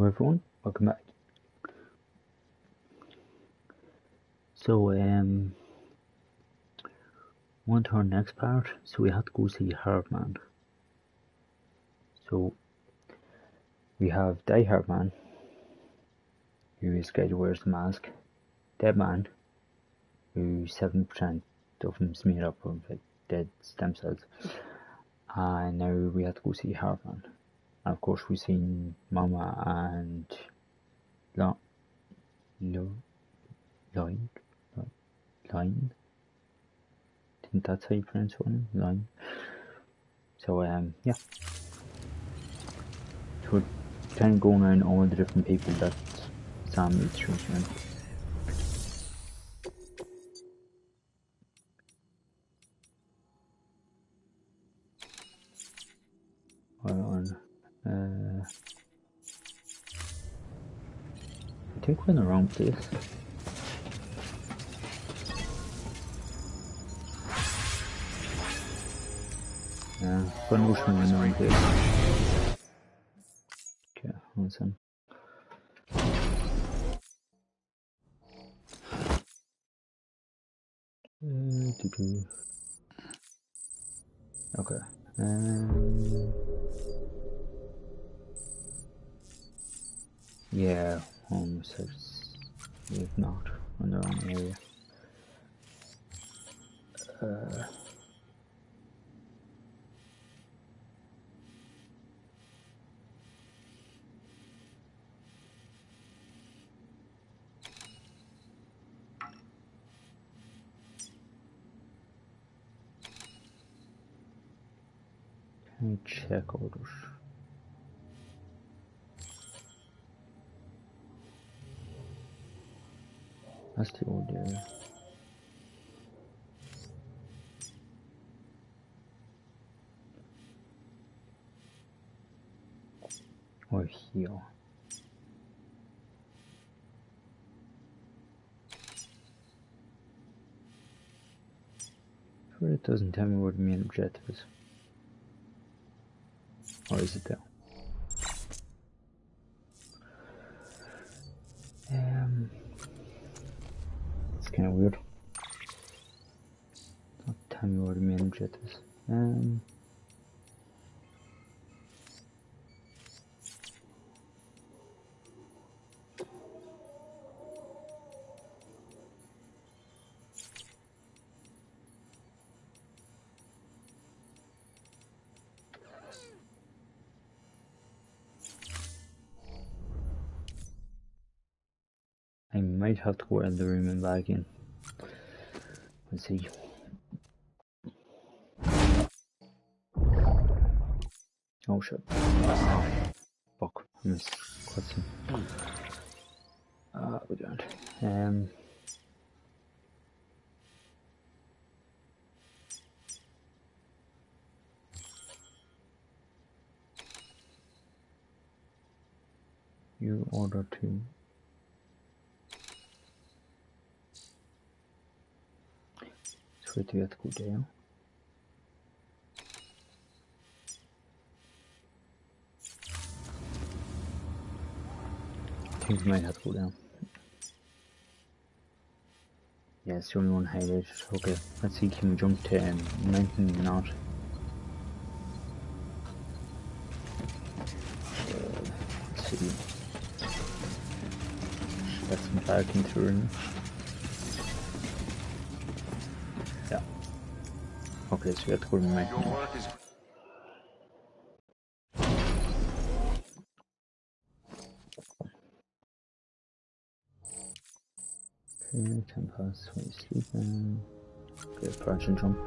Hello everyone, welcome back. So, on to our next part. So we had to go see Heartman. So, we have Die Heartman, who is the guy who wears the mask. Dead Man, who 7% of him is made up of like dead stem cells. And now we have to go see Heartman. And of course we've seen Mama and Lloyd. I think that's how you pronounce it. Line. So yeah. So we're kind of going around all the different people that Sam meets through. I think we're in the wrong place. Yeah, but no we're in the wrong place. Okay, listen. Okay. Yeah, home search. If not, in the wrong area. Can I check orders? That's the old area. Or here. But it doesn't tell me where the main objective is. Or is it there? It's kind of weird. Not tell me where the main objective is. I might have to go out of the room and back in. Let's see. Oh shit. Fuck, I missed cutscene. We don't. You order to. So we have to go down. I think we might have to go down. Yeah, it's the only one highlighted. Okay, let's see, can we jump to mountain or not? Let's see. That's some parking through. Yeah. Okay, so we have to go to the mountain. Okay, 10 past when you're sleeping. Okay, approach and jump.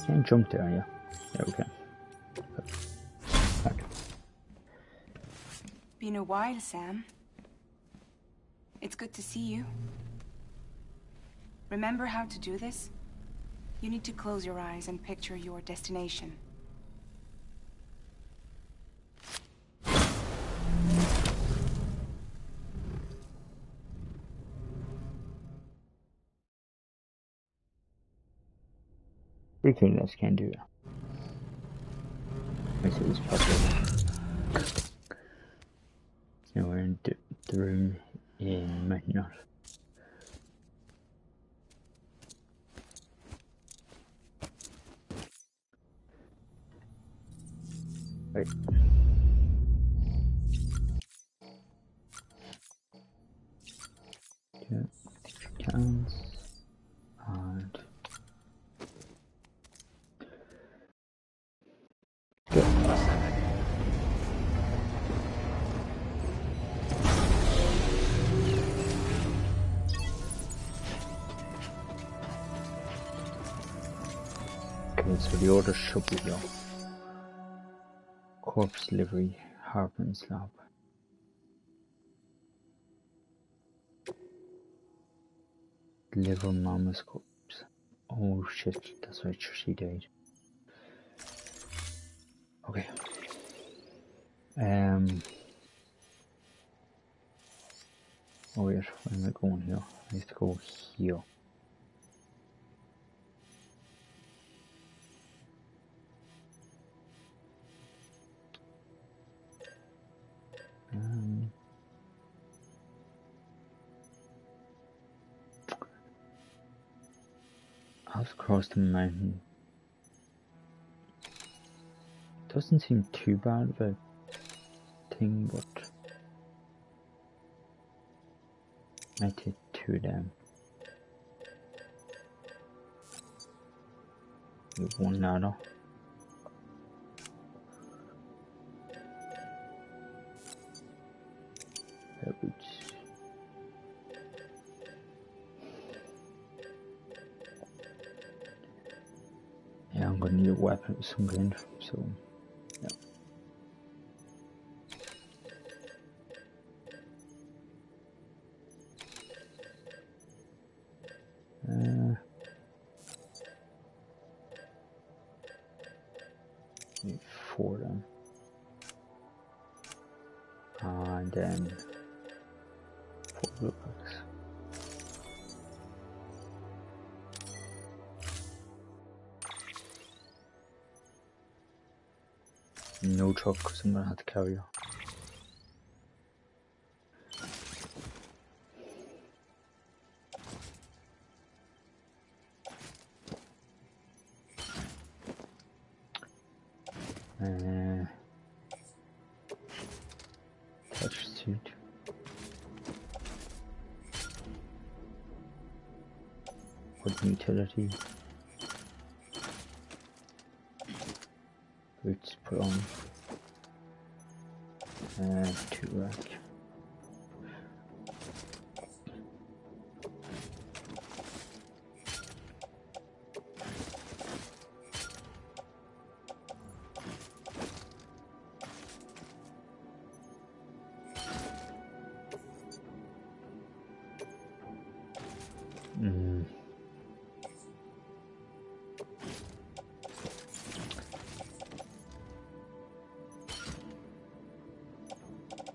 Can't jump there, yeah. Yeah, we can. Okay. Been a while, Sam. It's good to see you. Remember how to do this? You need to close your eyes and picture your destination. Freaking us can do that. I see this puzzle. Now we're in the room in Mountain Knot. Right. Yeah, cans and go. Okay, so the order should be low. Corpse delivery, Heartman's lab. Deliver Mama's corpse. Oh shit, that's right, she died. Okay. Oh wait, where am I going here? I have to go here. I've crossed the mountain. Doesn't seem too bad of a thing, but I take 2 of them. With 1 ladder. Yeah, I'm gonna need a weapon of some kind, so yeah. Need 4 of them. And then 4 blue packs. No truck, because I'm gonna have to carry her. Touch suit. Wooden utility. Boots put on. 2 rack.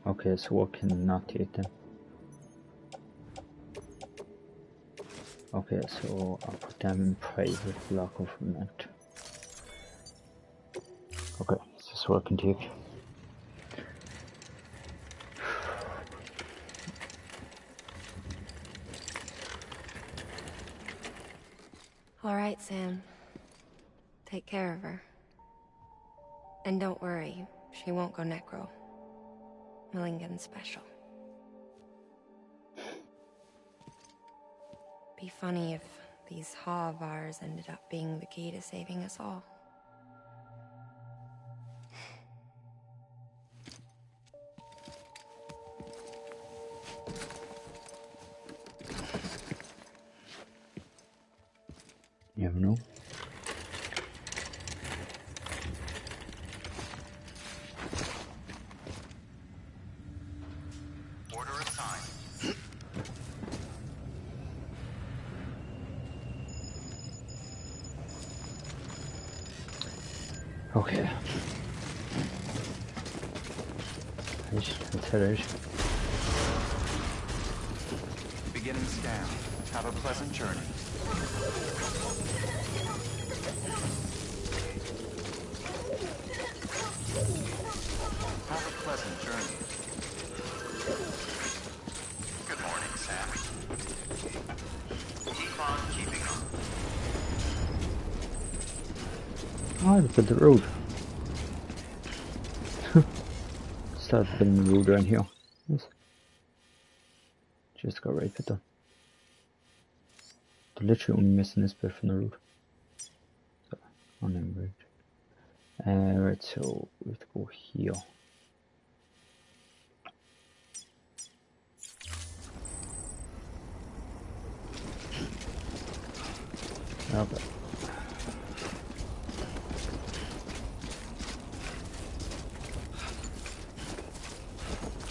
Okay, so what can not take them? Okay, so I'll put them in private locker for a minute. Okay, is this what I can take? All right, Sam. Take care of her. And don't worry, she won't go necro. Millingan's special. Be funny if these Ha of ours ended up being the key to saving us all. You never know. Order assigned. Okay. Let's head out. Beginning scan. Have a pleasant journey. Have Oh, look at the road. Started building the road around here. Yes. Just got right fit done. They're literally only missing this bit from the road. So, on them road. Right, so we have to go here. Okay.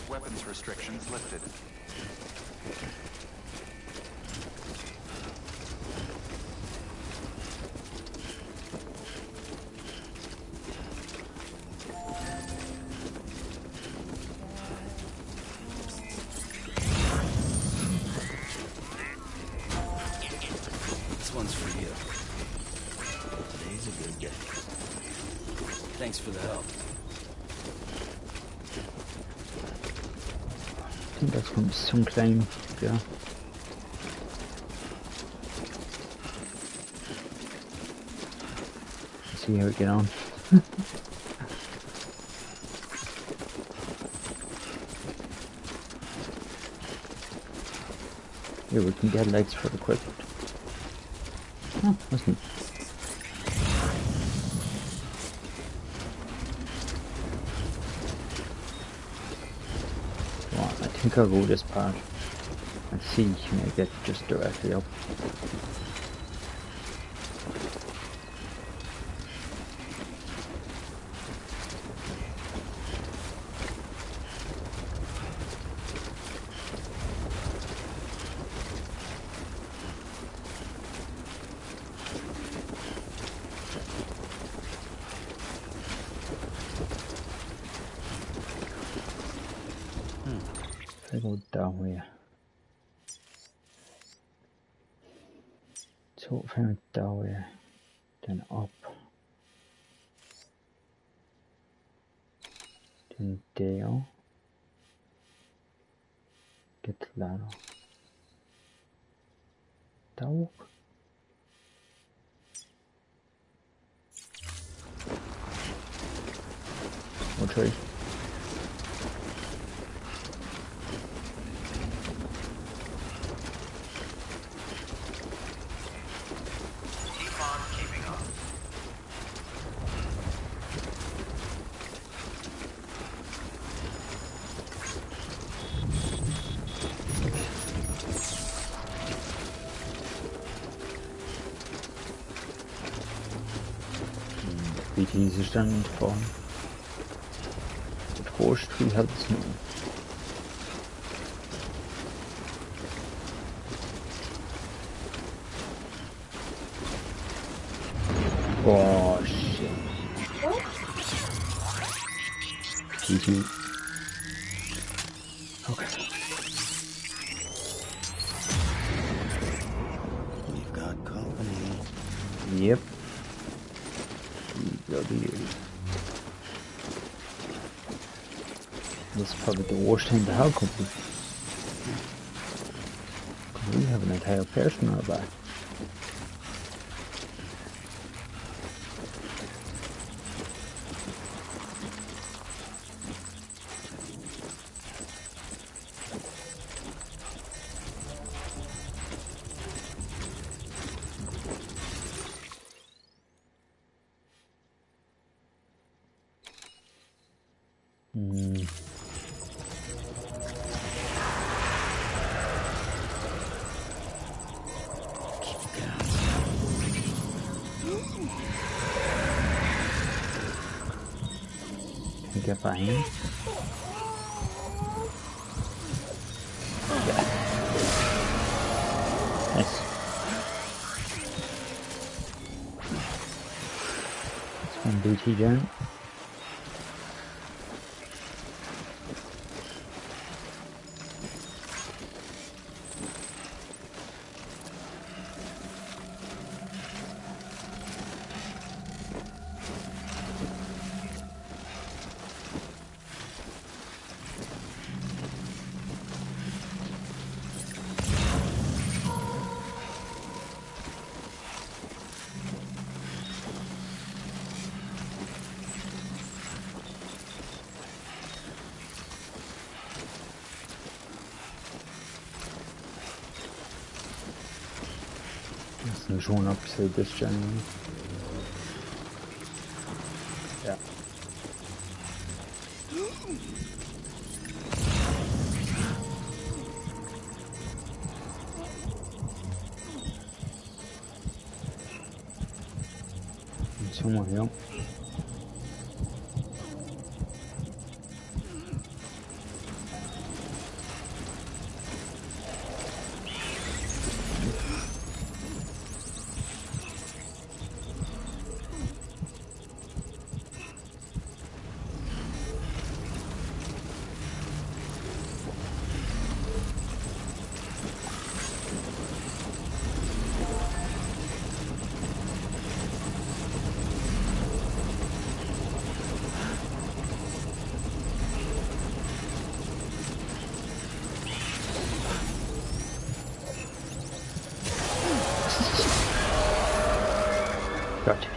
Weapons restrictions lifted. This one's for you. Today's a good day. Thanks for the help. I think that's from some climb. Yeah. Let's see how we get on. Yeah, we can get legs for the equipment. Oh, that's neat. Well, I think I'll go this part and see can I get just directly up. If I go that way. So if I went that way, then up, then there, get the ladder. That work? We'll try. BTs are starting to fall. But first we have the snow. Oh shit. GG. Okay. We've got company. Yep. Bloody. This is probably the worst time to have company. We have an entire person on our back. Get behind. Yeah. Nice. That's one BT down. There's one up beside this generally. Yeah. And someone here. Gotcha.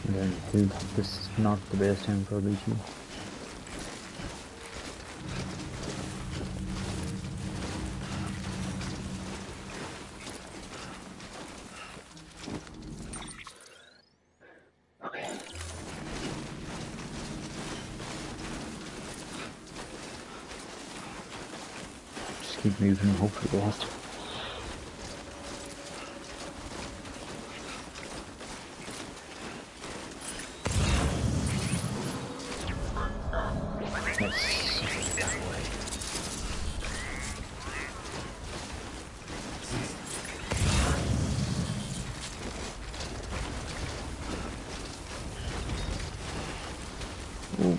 And then Hilltop, this is not the best time for BT. Okay. Just keep moving and hope for the best. Ooh.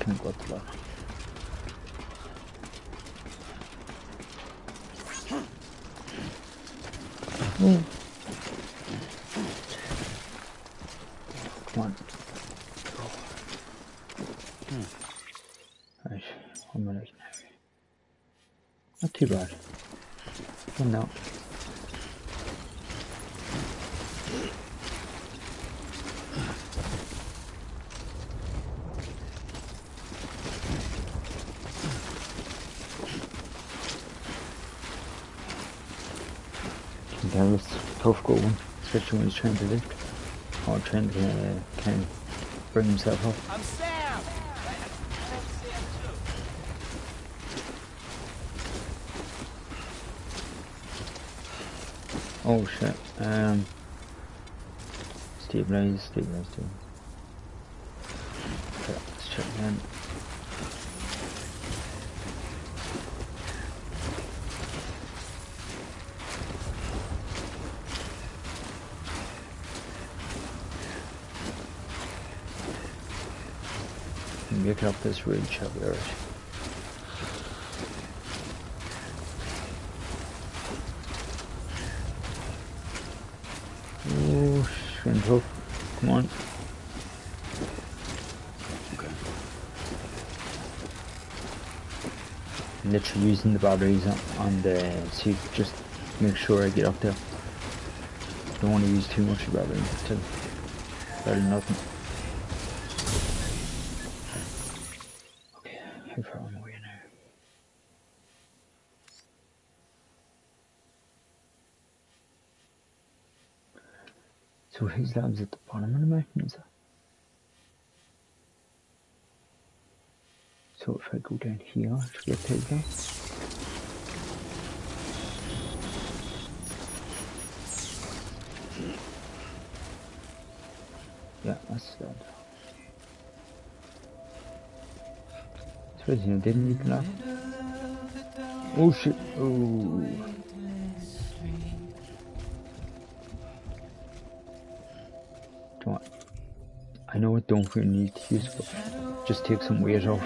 Can't go to that. Come on. Right, 1 minute now. Not too bad. Oh no. That was tough going, especially when he's trying to lift or trying to kind of bring himself up. I'm Sam! I'm Sam too. Oh shit. Stabilize. Okay, let's check again. Get up this ridge up there. Oh, shrimp hook. Come on. Okay. Literally using the batteries on the seat, just make sure I get up there. Don't want to use too much of battery until better than nothing. Okay, how far am I away now? So his lab's at the bottom of the mountain, is that? So if I go down here to get to that. that. Crazy, I didn't need that. Oh shit! Oh. Don't. I know I don't really need to use it, but just take some weight off.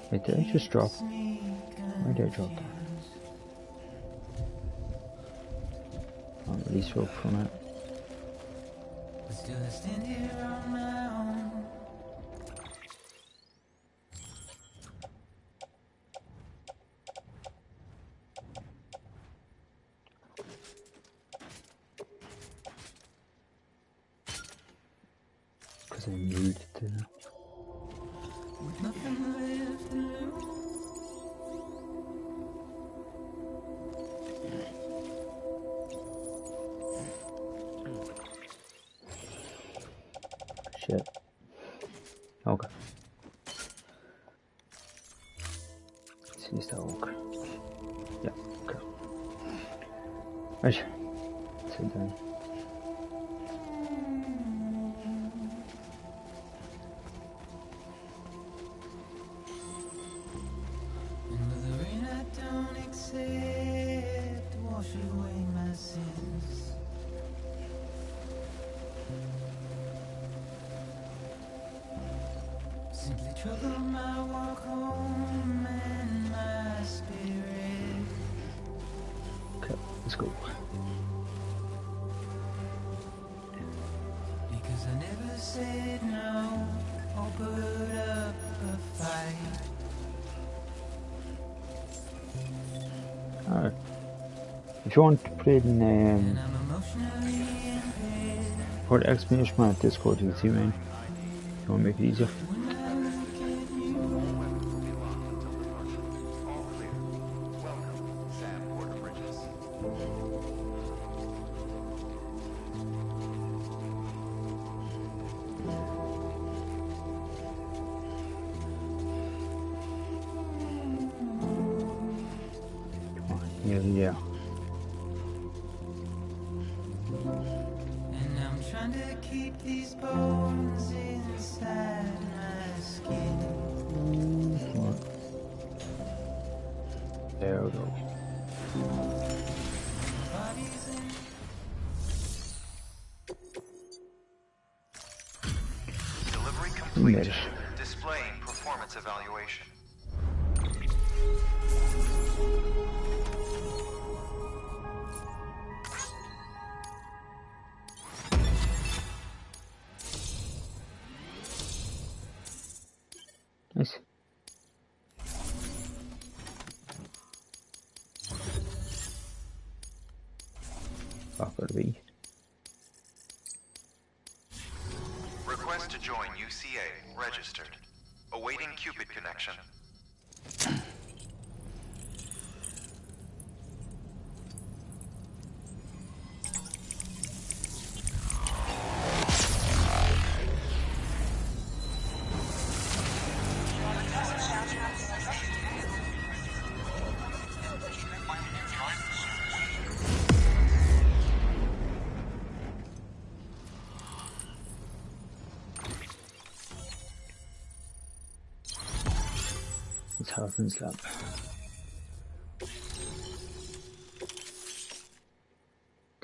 Wait, did I just drop? Where did I drop that? I'm really sure from it. Because I moved it to. Shit. Okay. See, is that okay? Yeah, okay. Right. Sit down. Okay, let's go. Because I never said no or put up a fight. Alright. If you want to put it in put exclamation mark Discord, you'll see mine. You want to make it easier? Yeah. And I'm trying to keep these bones inside my skin. There we go. Delivery complete. Displaying performance evaluation. Nice. Fucker B. Request to join UCA. Registered. Awaiting Cupid connection. It's Heartman's lab.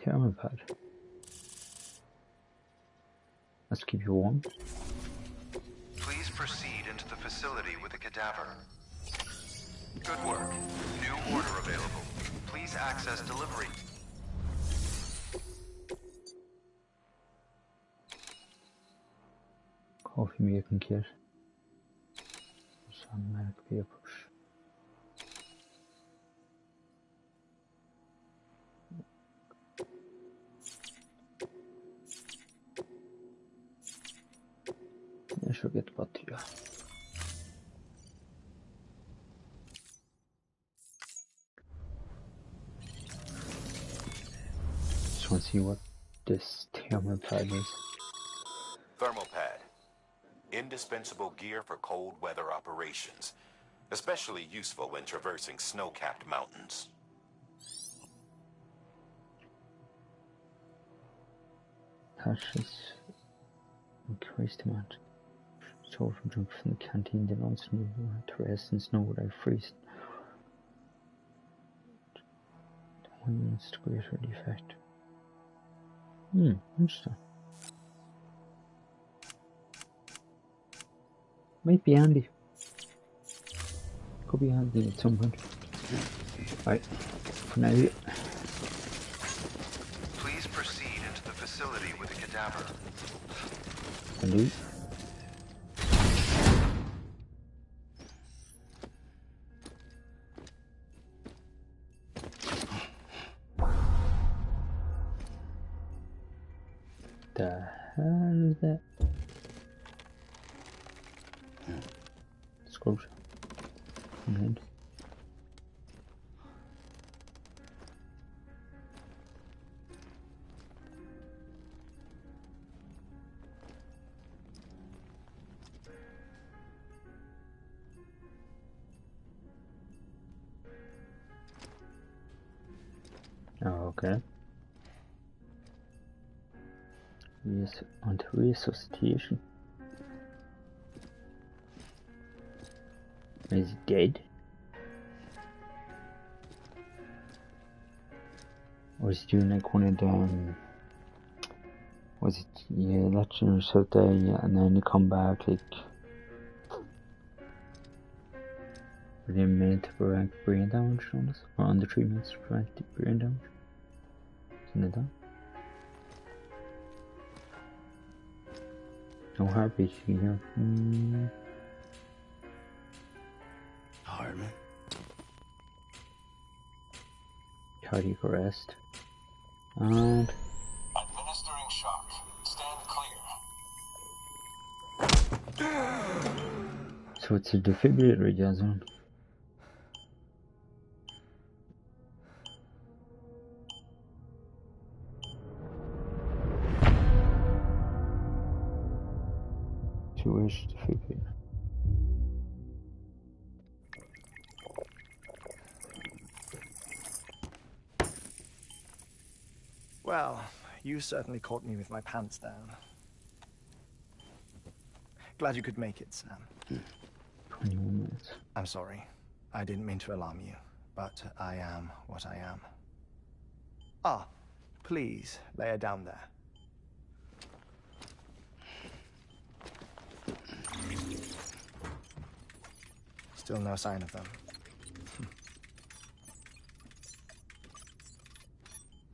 Thermal pad. Let's keep you warm. Please proceed into the facility with the cadaver. Good work. New order available. Please access delivery. Coffee making kit. Some medic papers. I should get back to you. Just want to see what this thermal pad is. Thermal pad. Indispensable gear for cold weather operations. especially useful when traversing snow-capped mountains. Tasha's increased amount. So from drink from the canteen, then also knew to rest in snow without freezing. 1 minutes to greater the effect. Interesting. Might be handy. Could be handy at some point. Right, for now. Please proceed into the facility with the cadaver. Indeed. The hell is that? Scroll. Good. Okay. Onto resuscitation. Is he dead? Or is he doing like one of them? Was it, yeah, let yourself die, yeah, and then you come back like within a minute to prevent brain damage on us? Or under 3 minutes to prevent the brain damage? Isn't it that? No heartbeat you hear. Heartman. Cardiac arrest. And Administering shock. Stand clear. so it's a defibrillator he has on. Where's the defibrillator? Well, you certainly caught me with my pants down. Glad you could make it, Sam. 21 minutes. I'm sorry. I didn't mean to alarm you, but I am what I am. Ah, please lay her down there. Still no sign of them.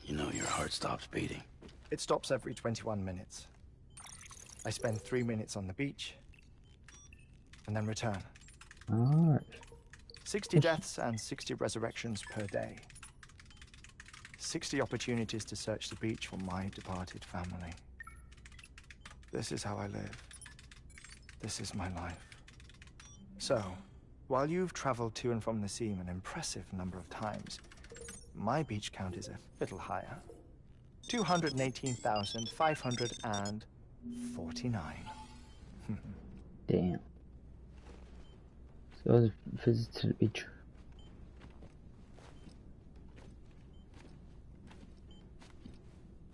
You know your heart stops beating. It stops every 21 minutes. I spend 3 minutes on the beach, and then return. Alright. 60 deaths and 60 resurrections per day. 60 opportunities to search the beach for my departed family. This is how I live. This is my life. So, while you've traveled to and from the sea an impressive number of times, my beach count is a little higher. 218,549. Damn. So let's visit to the beach.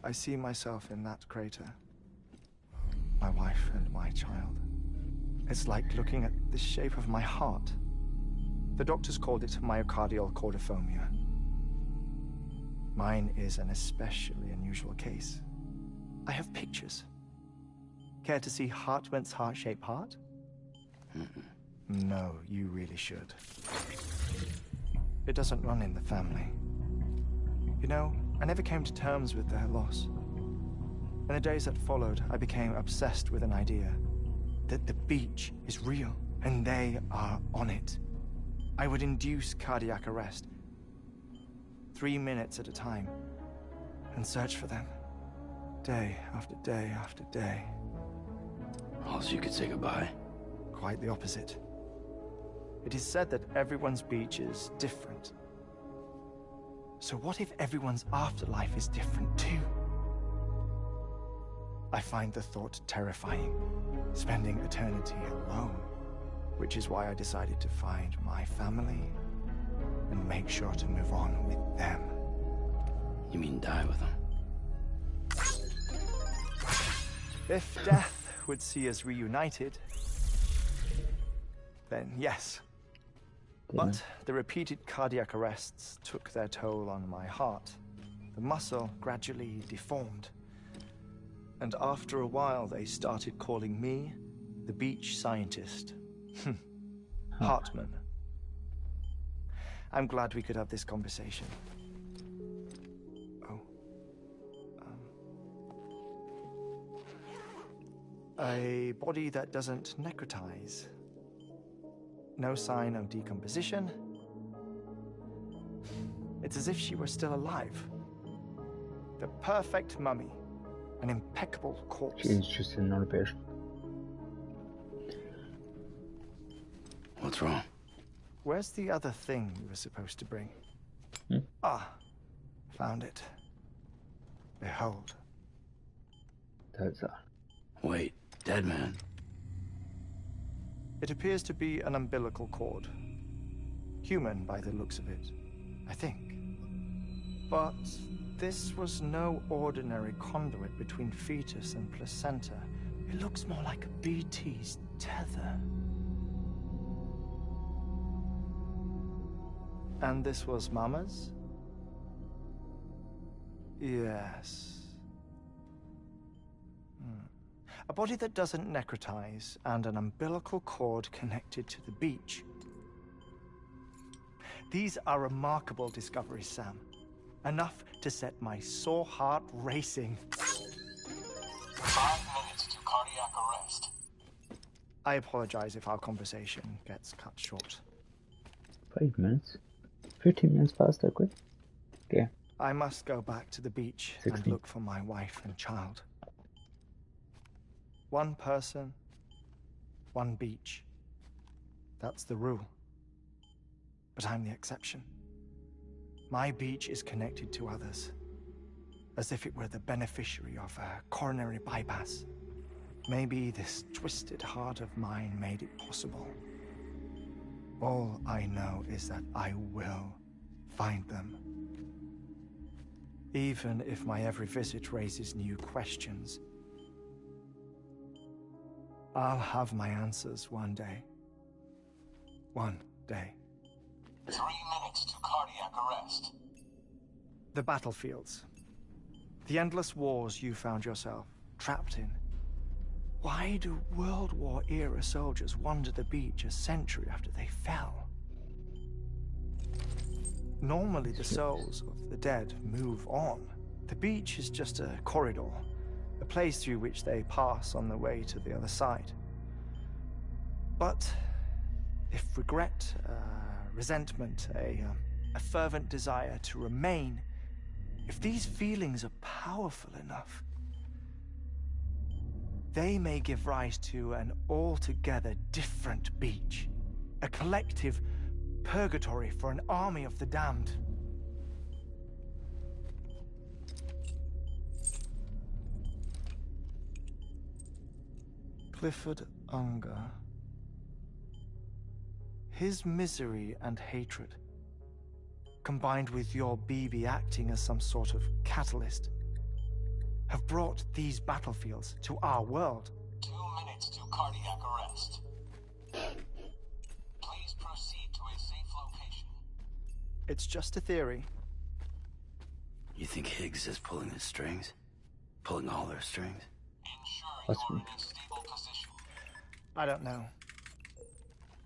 I see myself in that crater. My wife and my child. It's like looking at the shape of my heart. The doctors called it myocardial cordiformia. Mine is an especially unusual case. I have pictures. Care to see Heartman's heart-shaped heart? No, you really should. It doesn't run in the family. You know, I never came to terms with their loss. In the days that followed, I became obsessed with an idea that the beach is real, and they are on it. I would induce cardiac arrest, 3 minutes at a time, and search for them, day after day after day. Also, you could say goodbye. Quite the opposite. It is said that everyone's beach is different. So what if everyone's afterlife is different too? I find the thought terrifying, spending eternity alone. which is why I decided to find my family and make sure to move on with them. You mean die with them? If death would see us reunited, then yes. But the repeated cardiac arrests took their toll on my heart. The muscle gradually deformed. And after a while, they started calling me the beach scientist. Heartman. I'm glad we could have this conversation. Oh. A body that doesn't necrotize. No sign of decomposition. It's as if she were still alive. The perfect mummy. An impeccable corpse. She's just another person. What's wrong? Where's the other thing you were supposed to bring? Ah, found it. Behold. That's that. Wait, dead man. It appears to be an umbilical cord. Human by the looks of it, I think. But this was no ordinary conduit between fetus and placenta. It looks more like a BT's tether. And this was Mama's? Yes. A body that doesn't necrotize and an umbilical cord connected to the beach. These are remarkable discoveries, Sam. Enough to set my sore heart racing. 5 minutes to cardiac arrest. I apologize if our conversation gets cut short. 5 minutes? 15 minutes past that quick? Okay. I must go back to the beach 16. and look for my wife and child. One person, one beach. That's the rule. But I'm the exception. My beach is connected to others, as if it were the beneficiary of a coronary bypass. Maybe this twisted heart of mine made it possible. All I know is that I will find them. Even if my every visit raises new questions, I'll have my answers one day. One day. 3 minutes to cardiac arrest. The battlefields. The endless wars you found yourself trapped in. Why do World War era soldiers wander the beach a century after they fell? Normally the souls of the dead move on. The beach is just a corridor, a place through which they pass on the way to the other side. But if regret, resentment, a fervent desire to remain, if these feelings are powerful enough, they may give rise to an altogether different beach, a collective purgatory for an army of the damned. Clifford Unger. His misery and hatred, combined with your BB acting as some sort of catalyst, have brought these battlefields to our world. 2 minutes to cardiac arrest. Please proceed to a safe location. It's just a theory. You think Higgs is pulling the strings? Pulling all their strings? Ensure you're in a stable position. I don't know.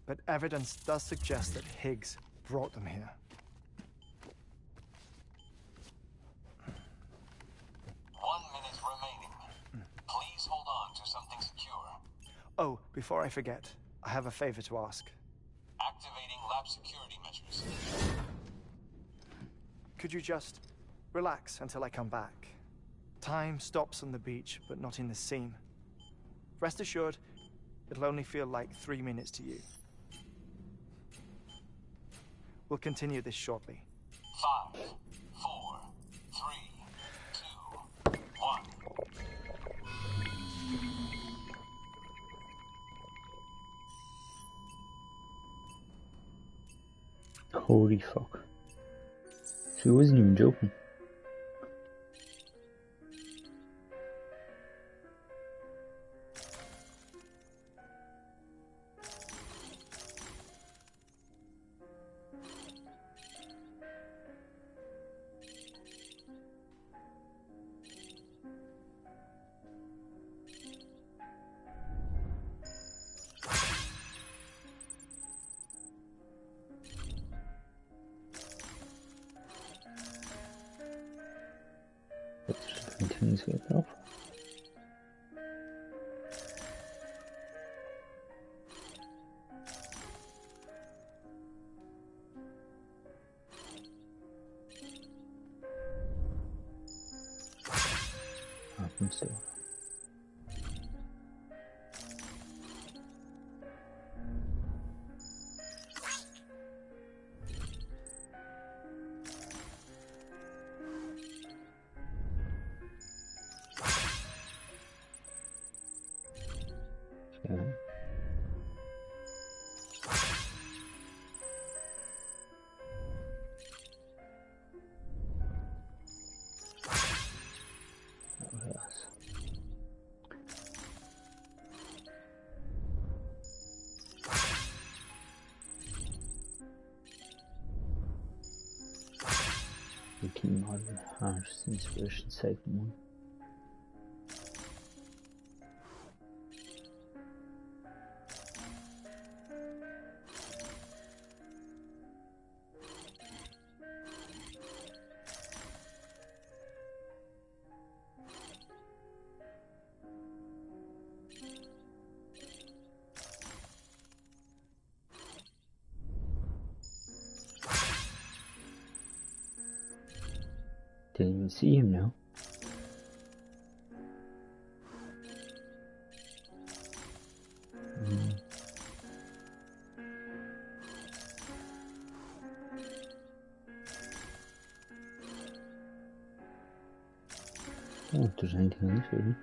But evidence does suggest that Higgs brought them here. 1 minute remaining. Please hold on to something secure. Oh, before I forget, I have a favor to ask. Activating lab security measures. Could you just relax until I come back? Time stops on the beach, but not in the scene. Rest assured, it'll only feel like 3 minutes to you. We'll continue this shortly. 5, 4, 3, 2, 1. Holy fuck. So he wasn't even joking. Let's continue to get off. Heartman still. Yeah. Oh, yes. Wiki modern harsh inspiration segment 1. Didn't even see him now. I don't know if there's anything else really.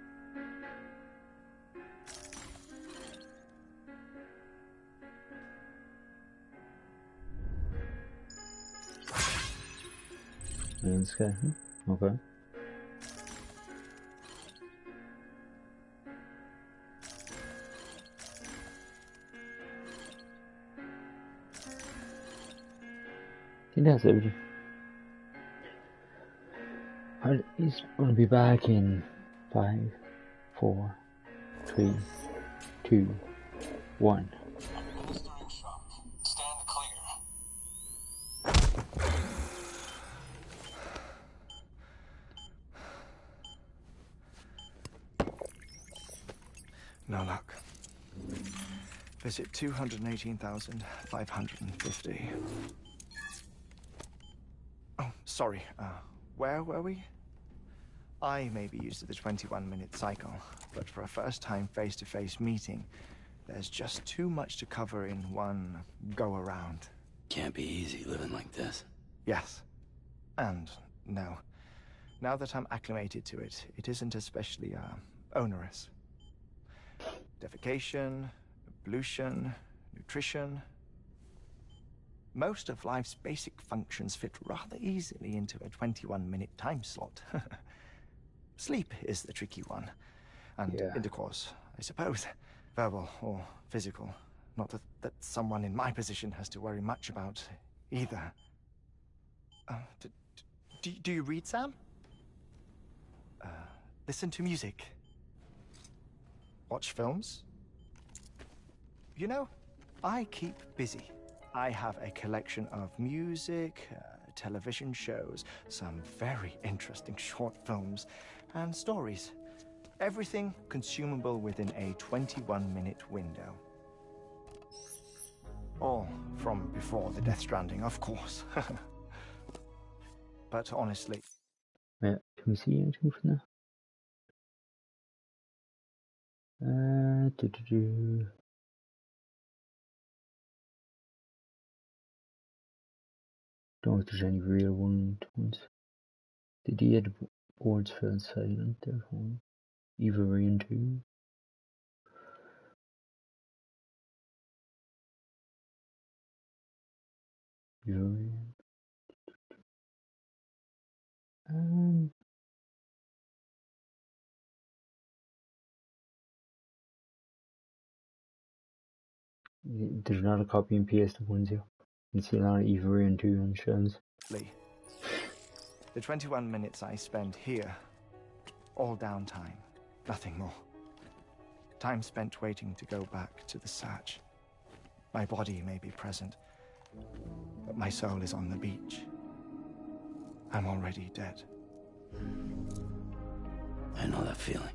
Alien skeleton. Okay. I think that's everything. He's gonna be back in 5, 4, 3, 2, 1. Administering shock. Stand clear. No luck. Visit 218,550. Oh, sorry. Where were we? I may be used to the 21-minute cycle, but for a first-time face-to-face meeting, there's just too much to cover in one go-around. Can't be easy living like this. Yes. And no. Now that I'm acclimated to it, it isn't especially, onerous. Defecation, pollution, nutrition. Most of life's basic functions fit rather easily into a 21-minute time slot. Sleep is the tricky one. And intercourse, I suppose. Verbal or physical. Not that someone in my position has to worry much about either. Do you read, Sam? Listen to music. Watch films? You know, I keep busy. I have a collection of music, television shows, some very interesting short films, and stories. Everything consumable within a 21-minute window. All from before the Death Stranding, of course. But honestly... Yeah, can we see anything from there? Don't know if there's any real ones. The D boards fell silent there for me. Eva Rain 2. Julian. There's not a copy and paste of ones here. You can see a lot of Ivorian 2 on shelves. The 21 minutes I spend here, all downtime, nothing more. Time spent waiting to go back to the search. My body may be present, but my soul is on the beach. I'm already dead. I know that feeling.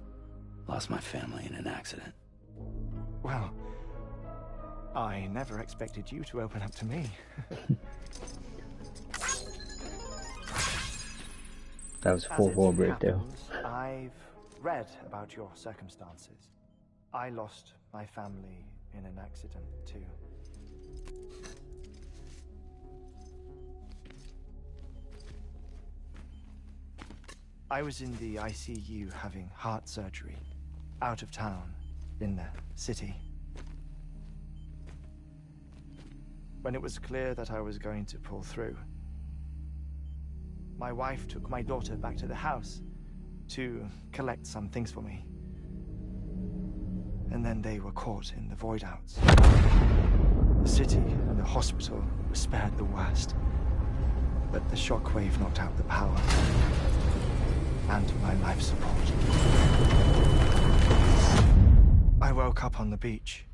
Lost my family in an accident. Well, I never expected you to open up to me. That was 4-4 breakdown. I've read about your circumstances. I lost my family in an accident too. I was in the ICU having heart surgery, out of town, in the city. When it was clear that I was going to pull through, my wife took my daughter back to the house to collect some things for me. And then they were caught in the void-outs. The city and the hospital were spared the worst, but the shockwave knocked out the power and my life support. I woke up on the beach.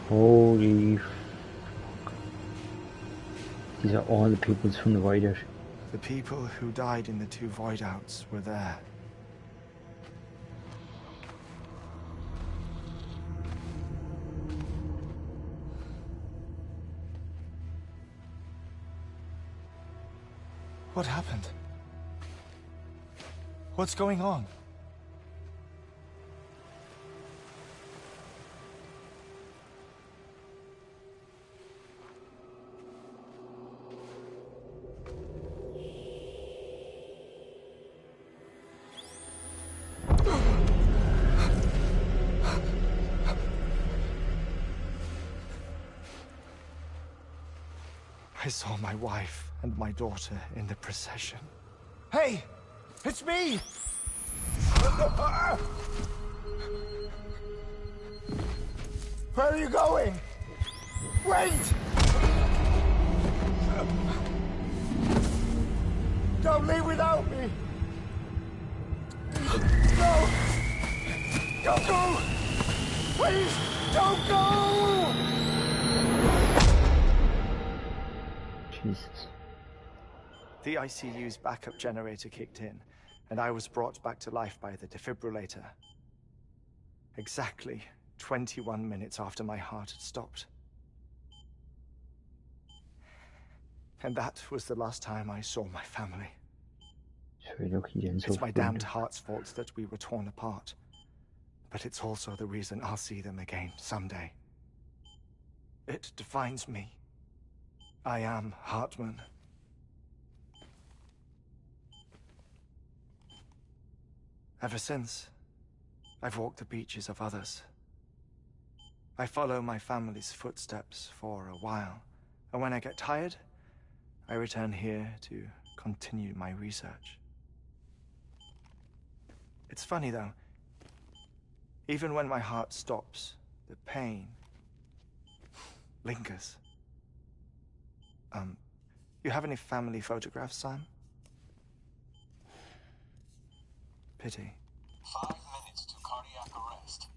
Holy fuck. These are all the peoples from the void out. The people who died in the 2 void-outs were there. What happened? What's going on? I saw my wife and my daughter in the procession. Hey! It's me! Where are you going? Wait! Don't leave without me! No! Don't go! Please, don't go! Jesus. The ICU's backup generator kicked in, and I was brought back to life by the defibrillator. Exactly 21 minutes after my heart had stopped. And that was the last time I saw my family. It's my damned heart's fault that we were torn apart. But it's also the reason I'll see them again someday. It defines me. I am Heartman. Ever since, I've walked the beaches of others. I follow my family's footsteps for a while, and when I get tired, I return here to continue my research. It's funny though, even when my heart stops, the pain lingers. You have any family photographs, Sam? Pity. 5 minutes to cardiac arrest.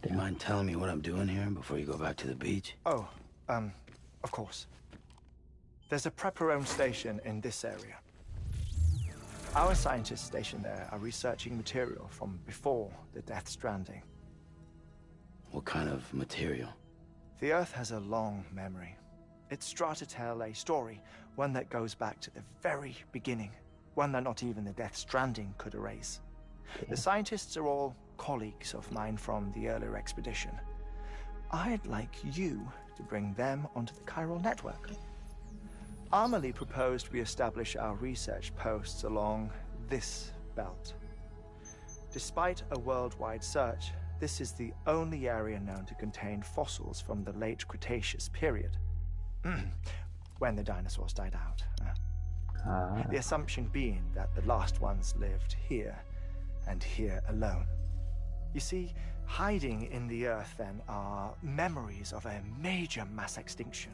Do you mind telling me what I'm doing here before you go back to the beach? Oh, of course. There's a Prep-Your-Own station in this area. Our scientists stationed there are researching material from before the Death Stranding. What kind of material? The Earth has a long memory. It's trying to tell a story, one that goes back to the very beginning, one that not even the Death Stranding could erase. The scientists are all colleagues of mine from the earlier expedition. I'd like you to bring them onto the chiral network. Amelie proposed we establish our research posts along this belt. Despite a worldwide search, this is the only area known to contain fossils from the late Cretaceous period, when the dinosaurs died out. The assumption being that the last ones lived here, and here alone. You see, hiding in the earth then are memories of a major mass extinction.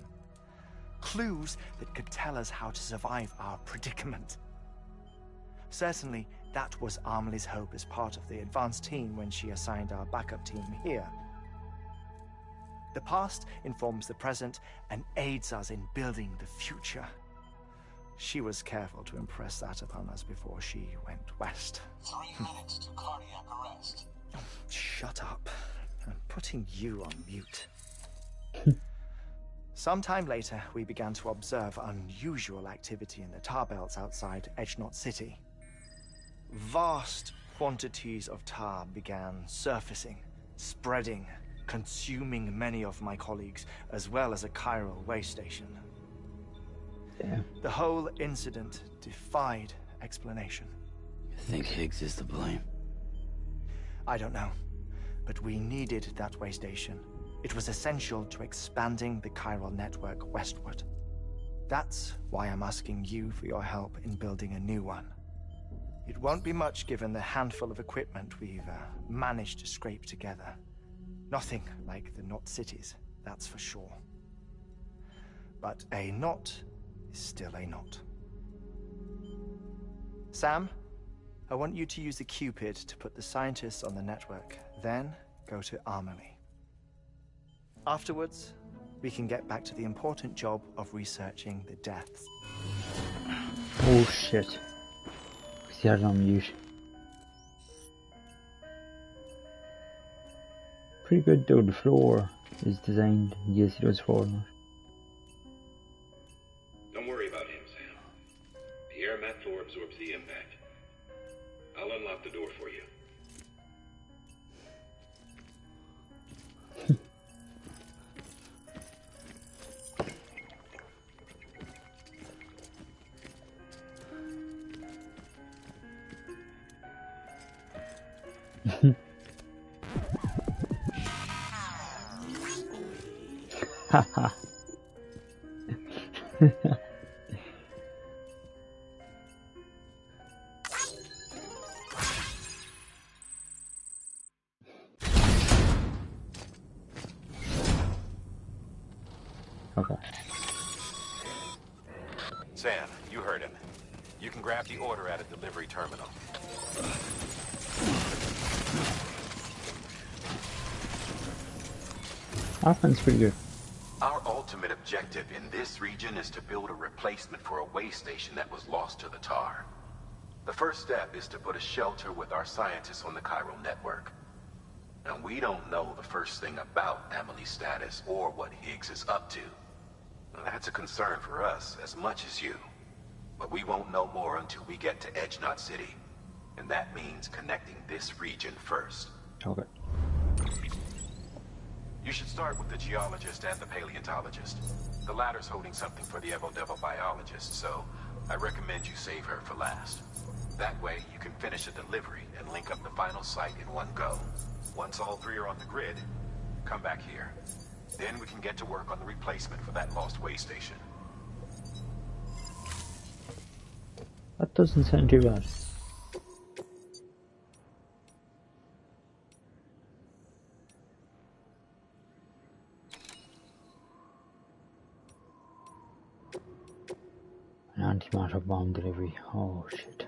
Clues that could tell us how to survive our predicament. Certainly, that was Amelie's hope as part of the advanced team when she assigned our backup team here. The past informs the present and aids us in building the future. She was careful to impress that upon us before she went west. 3 minutes to cardiac arrest. Shut up. I'm putting you on mute. Sometime later, we began to observe unusual activity in the tar belts outside Edgenot City. Vast quantities of tar began surfacing, spreading, consuming many of my colleagues, as well as a chiral way station. Damn. The whole incident defied explanation. You think Higgs is to blame? I don't know, but we needed that way station. It was essential to expanding the chiral network westward. That's why I'm asking you for your help in building a new one. It won't be much given the handful of equipment we've managed to scrape together. Nothing like the knot cities, that's for sure. But a knot is still a knot. Sam, I want you to use the Cupid to put the scientists on the network, then go to Amelie. Afterwards, we can get back to the important job of researching the deaths. Oh shit. He had it on mute. Pretty good though, the floor is designed, yes it was for not. Don't worry about him, Sam. The air mat floor absorbs the impact. I'll unlock the door for you. Haha. Okay. Sam, you heard him. You can grab the order at a delivery terminal. Heartman's pretty good. Our ultimate objective in this region is to build a replacement for a way station that was lost to the tar. The first step is to put a shelter with our scientists on the chiral network. Now, we don't know the first thing about Amelie's status or what Higgs is up to. Now, that's a concern for us as much as you. But we won't know more until we get to Edgenot City. And that means connecting this region first. Okay. You should start with the geologist and the paleontologist. The latter's holding something for the Evo-Devo biologist, so I recommend you save her for last. That way, you can finish a delivery and link up the final site in one go. Once all three are on the grid, come back here. Then we can get to work on the replacement for that lost way station. That doesn't sound too bad. An antimatter bomb delivery. Oh shit.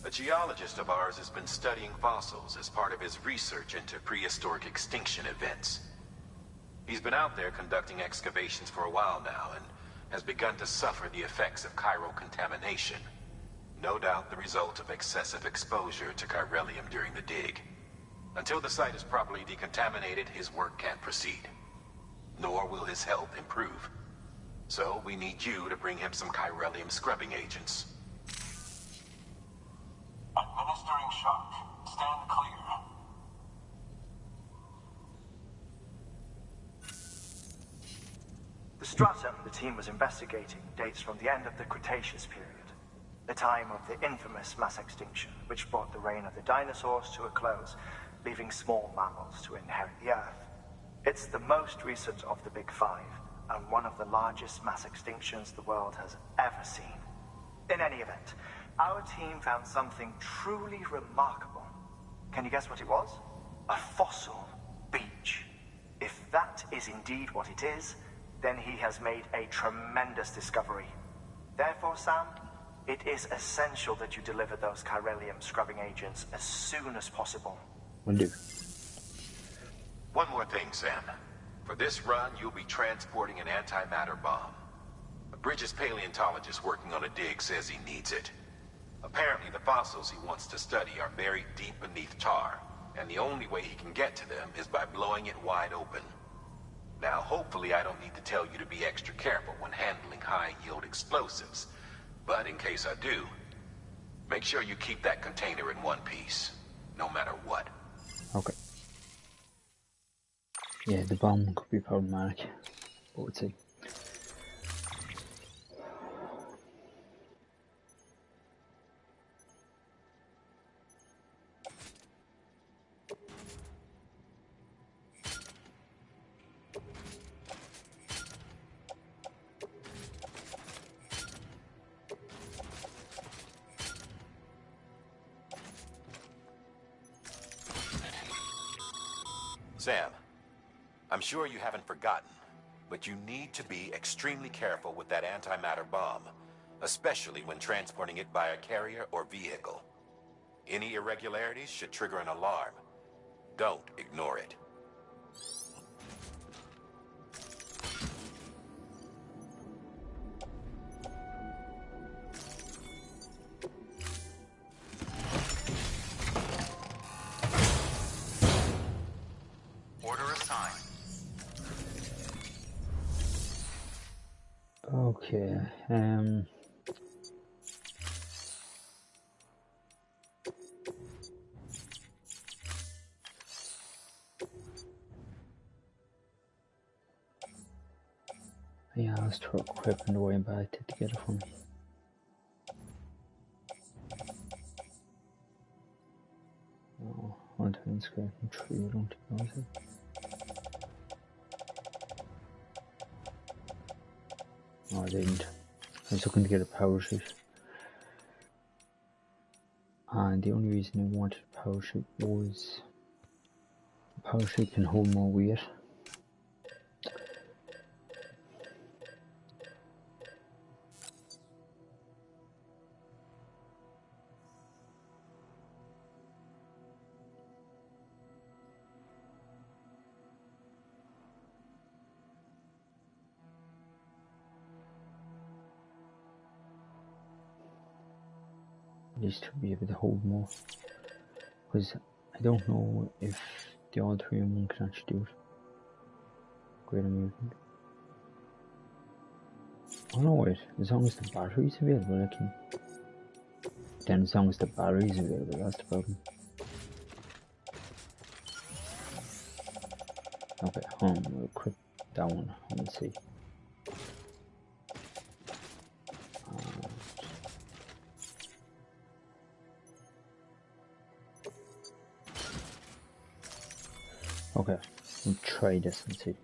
A geologist of ours has been studying fossils as part of his research into prehistoric extinction events. He's been out there conducting excavations for a while now and has begun to suffer the effects of chiral contamination. No doubt the result of excessive exposure to chiralium during the dig. Until the site is properly decontaminated, his work can't proceed. Nor will his health improve. So we need you to bring him some chiralium scrubbing agents. Administering shock. Stand clear. The stratum the team was investigating dates from the end of the Cretaceous period, the time of the infamous mass extinction, which brought the reign of the dinosaurs to a close, leaving small mammals to inherit the Earth. It's the most recent of the Big Five, and one of the largest mass extinctions the world has ever seen. In any event, our team found something truly remarkable. Can you guess what it was? A fossil beach. If that is indeed what it is, then he has made a tremendous discovery. Therefore, Sam, it is essential that you deliver those chiralium scrubbing agents as soon as possible. Will do. One more thing, Sam. For this run, you'll be transporting an antimatter bomb. A Bridges paleontologist working on a dig says he needs it. Apparently, the fossils he wants to study are buried deep beneath tar, and the only way he can get to them is by blowing it wide open. Now, hopefully I don't need to tell you to be extra careful when handling high-yield explosives, but in case I do, make sure you keep that container in one piece, no matter what. Okay. Yeah, the bomb could be problematic, but we'll see. Sam, I'm sure you haven't forgotten, but you need to be extremely careful with that antimatter bomb, especially when transporting it by a carrier or vehicle. Any irregularities should trigger an alarm. Don't ignore it. Okay, yeah, let's throw equipment away back to get it from me. Oh, 120 square from 3, I don't know it. No, I didn't. I was looking to get a power sheet. And the only reason I wanted a power sheet was a power sheet can hold more weight. At least to be able to hold more, because I don't know if the all 3-in-1 can actually do it. Greater movement. Oh no, wait, as long as the battery's available I can. Then as long as the battery's available, that's the problem. Okay, we'll equip that one, let's see. Okay, we'll try this and see.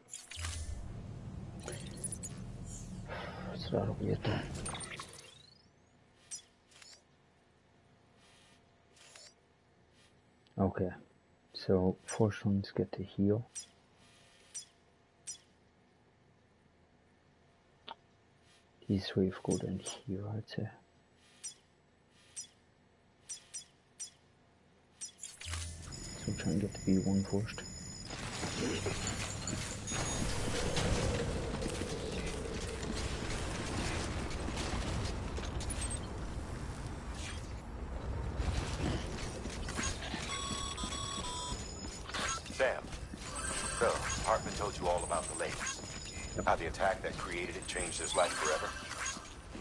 So that'll be it then. Okay, so first ones get to heal. These three go down here, I'd say. So we'll try and get the B1 first. Sam, so Heartman told you all about the lake. How the attack that created it changed his life forever.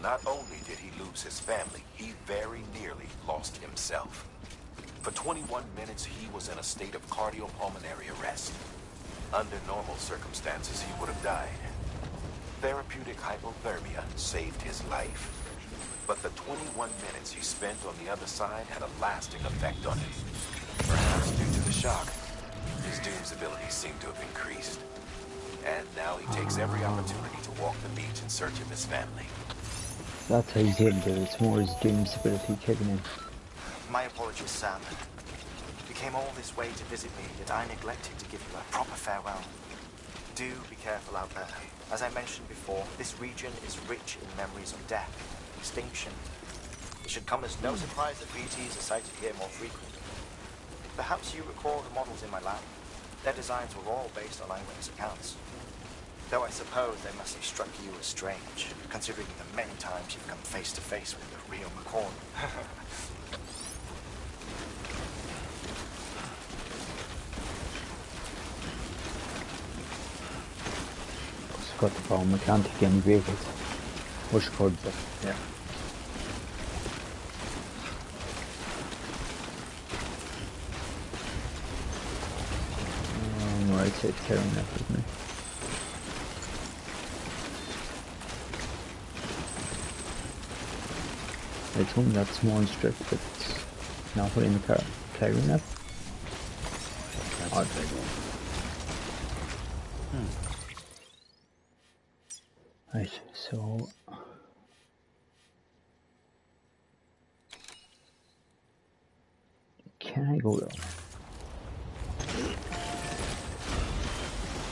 Not only did he lose his family, he very nearly lost himself. For 21 minutes, he was in a state of cardiopulmonary arrest. Under normal circumstances, he would have died. Therapeutic hypothermia saved his life. But the 21 minutes he spent on the other side had a lasting effect on him. Perhaps due to the shock, his Doom's abilities seem to have increased. And now he takes every opportunity to walk the beach in search of his family. That's how he's able to do it. It's more his Doom's ability kicking in. My apologies, Sam. You came all this way to visit me, yet I neglected to give you a proper farewell. Do be careful out there. As I mentioned before, this region is rich in memories of death, extinction. It should come as no surprise that BTs are sighted here more frequently. Perhaps you recall the models in my lab. Their designs were all based on eyewitness accounts. Though I suppose they must have struck you as strange, considering the many times you've come face to face with the real McCall. Got the problem, we can't take any vehicles. Wish could, but yeah. Right, so it's carrying that with me. I told me that small strip, but it's not putting the carrying that. That's a big one. Right, so can I go down?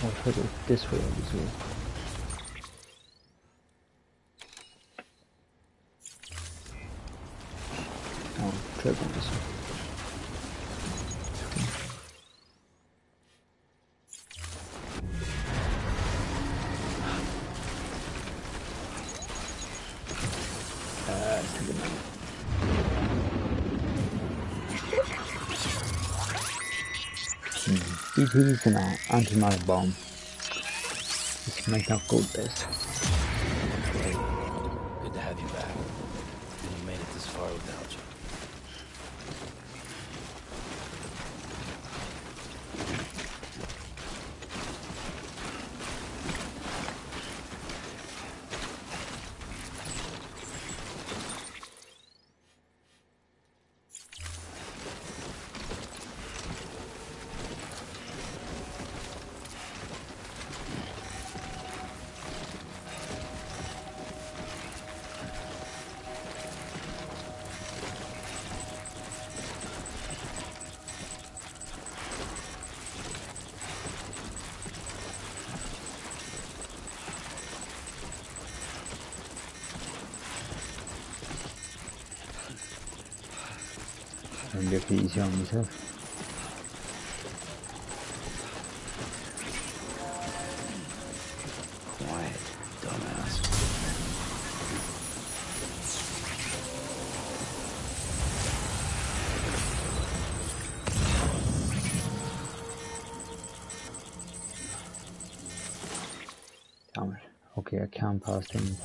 I'll try to go this way as well. Oh, try going this way. BT's an anti-matter bomb. This might not go best. Hey, good to have you back. And you made it this far without you. I'm a bit easy on myself. Quiet, dumbass. Damn it. Okay, I can't pass the point.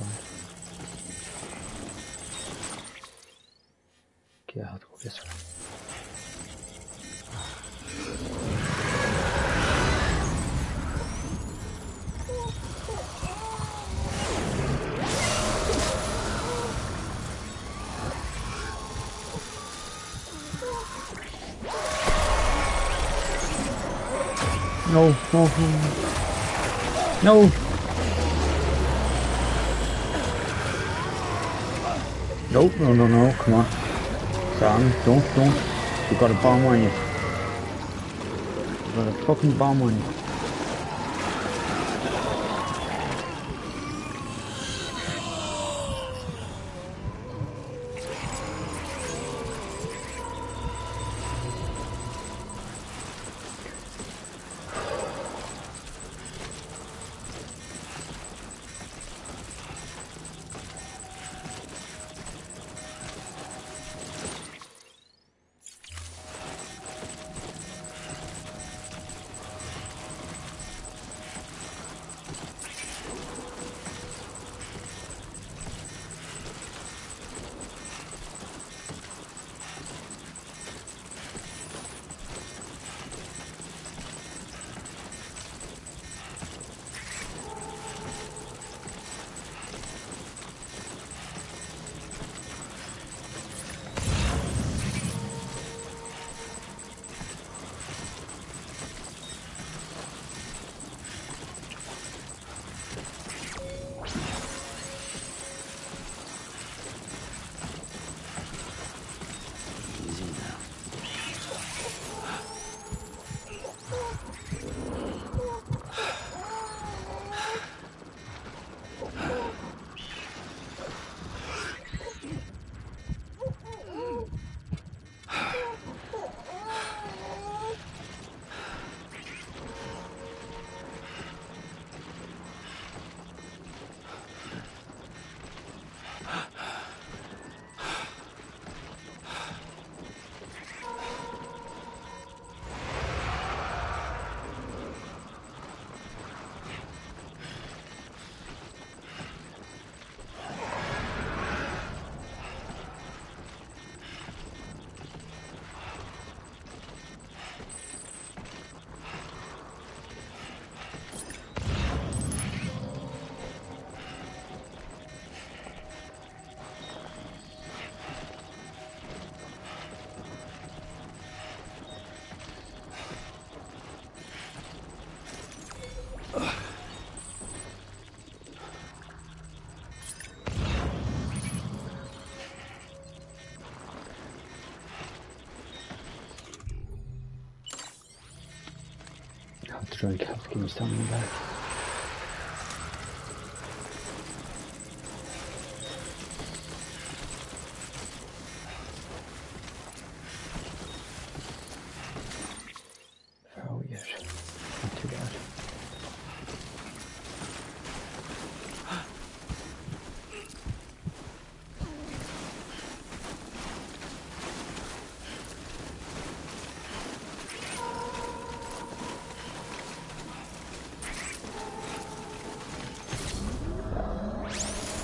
Okay, I have to go this way. No, no, no, no. Nope, no, no, no, come on. Sam, don't. You got a bomb on you. You got a fucking bomb on you. drink have to standing back. Oh yes, not too bad.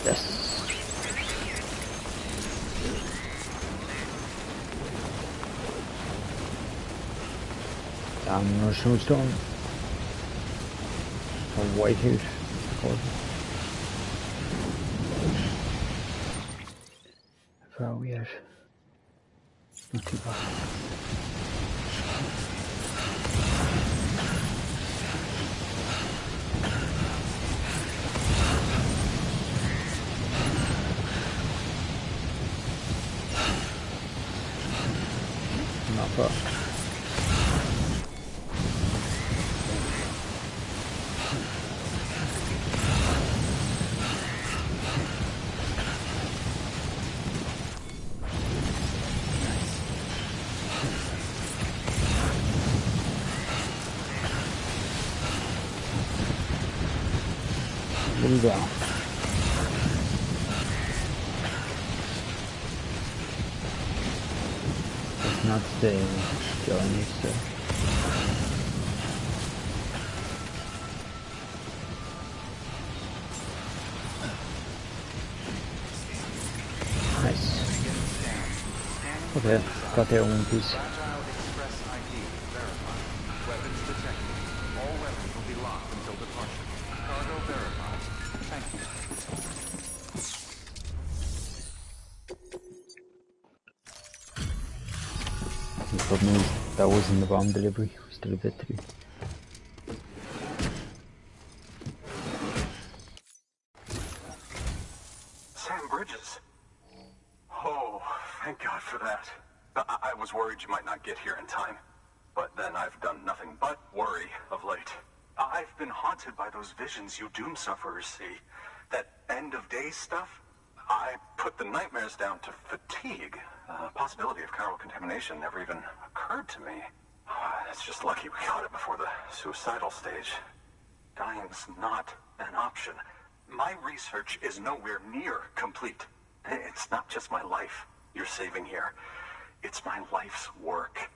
Yes. Damn, no snowstorm. A whiteout. Oh yes. Not too bad. Not far. Little down. It's not staying. Johnny, so. Nice. Okay, got there in one piece. Weapons detected. All weapons will be locked until departure. Cargo verified. Thank you. The problem is that wasn't the bomb delivery. We still a bit to do. Sam Bridges. Oh, thank God for that. I was worried you might not get here in time. But then I've done nothing but worry of late. I've been haunted by those visions you doom sufferers see. That end of days stuff. I put the nightmares down to fatigue. Possibility of chiral contamination never even occurred to me. It's just lucky we got it before the suicidal stage. Dying's not an option. My research is nowhere near complete. It's not just my life you're saving here. It's my life's work.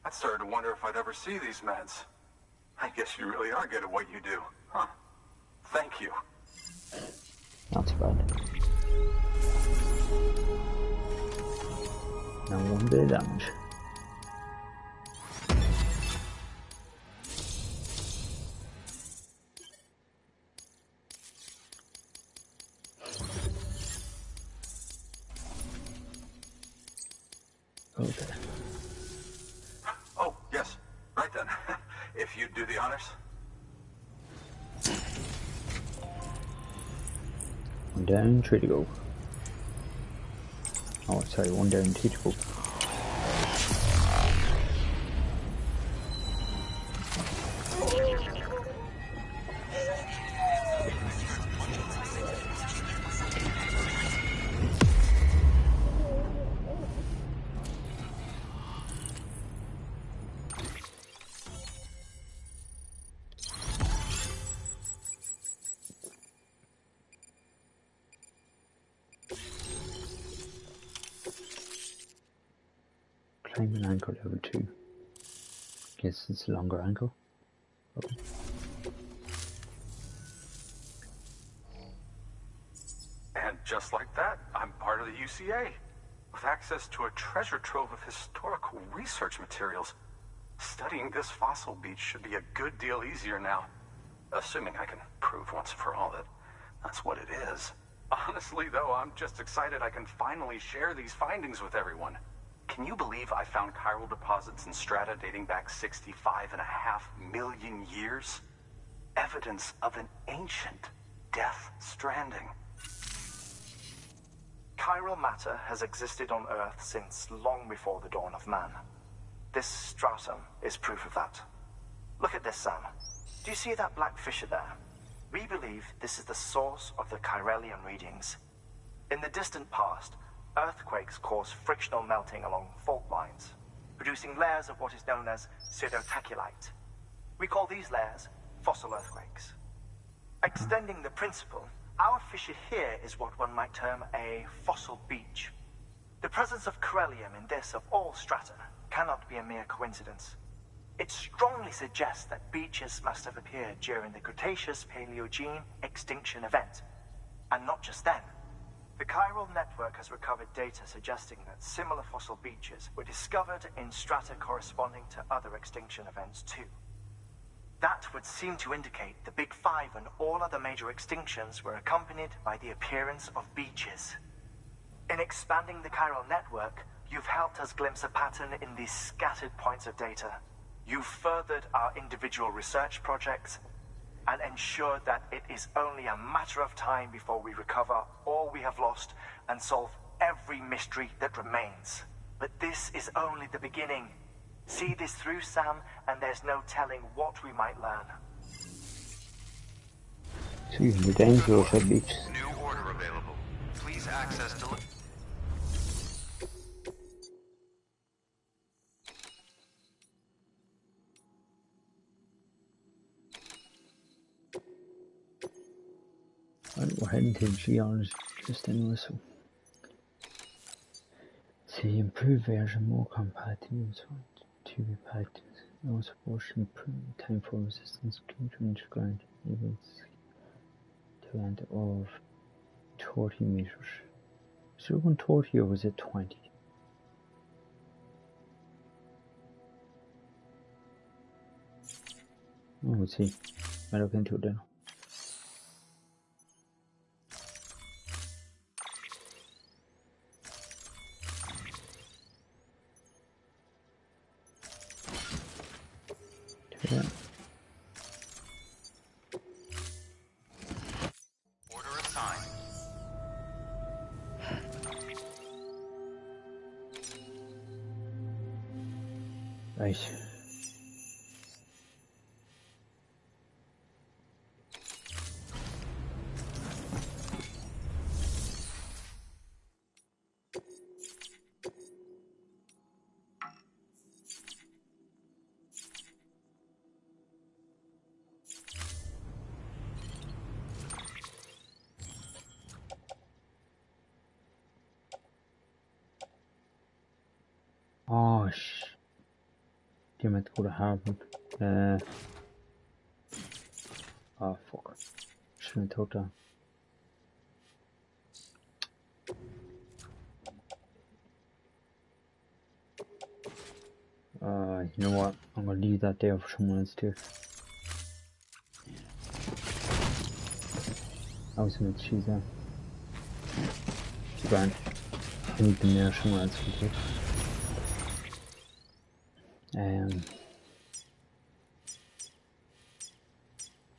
I started to wonder if I'd ever see these meds. I guess you really are good at what you do, huh? Thank you. Not too bad. Now one bit of damage. Okay. Oh, yes. Right then. If you'd do the honors. One down, three to go. Oh, sorry, one down, two to go. Climb an anchor level 2. Guess it's a longer anchor. Okay. And just like that, I'm part of the UCA. With access to a treasure trove of historical research materials. Studying this fossil beach should be a good deal easier now. Assuming I can prove once for all that that's what it is. Honestly, though, I'm just excited I can finally share these findings with everyone. Can you believe I found chiral deposits in strata dating back 65.5 million years? Evidence of an ancient death stranding. Chiral matter has existed on Earth since long before the dawn of man. This stratum is proof of that. Look at this, Sam. Do you see that black fissure there? We believe this is the source of the Chiralian readings. In the distant past, earthquakes cause frictional melting along fault lines, producing layers of what is known as pseudotaculite. We call these layers fossil earthquakes. Extending the principle, our fissure here is what one might term a fossil beach. The presence of corellium in this of all strata cannot be a mere coincidence. It strongly suggests that beaches must have appeared during the Cretaceous-Paleogene extinction event. And not just then. The chiral network has recovered data suggesting that similar fossil beaches were discovered in strata corresponding to other extinction events too. That would seem to indicate the Big Five and all other major extinctions were accompanied by the appearance of beaches. In expanding the chiral network, you've helped us glimpse a pattern in these scattered points of data. You've furthered our individual research projects and ensured that it is only a matter of time before we recover all we have lost and solve every mystery that remains. But this is only the beginning. See this through, Sam, and there's no telling what we might learn. The dangerous at beach. New order available. Please access delivery. Right, we're heading to geology just anyway, so see, improved version, more compact, to be packed. No support, improve time for resistance, range ground, events to end of 30 meters. So we're going 30 or was it 20? Oh, we'll see. I'll look into it then. Yeah. Order assigned. Right. Oh, damn it, go to Heartman. Oh, fuck. Shouldn't have told that. You know what? I'm gonna leave that there for someone else too. I was gonna choose that. Grand. I need them there, someone else can take.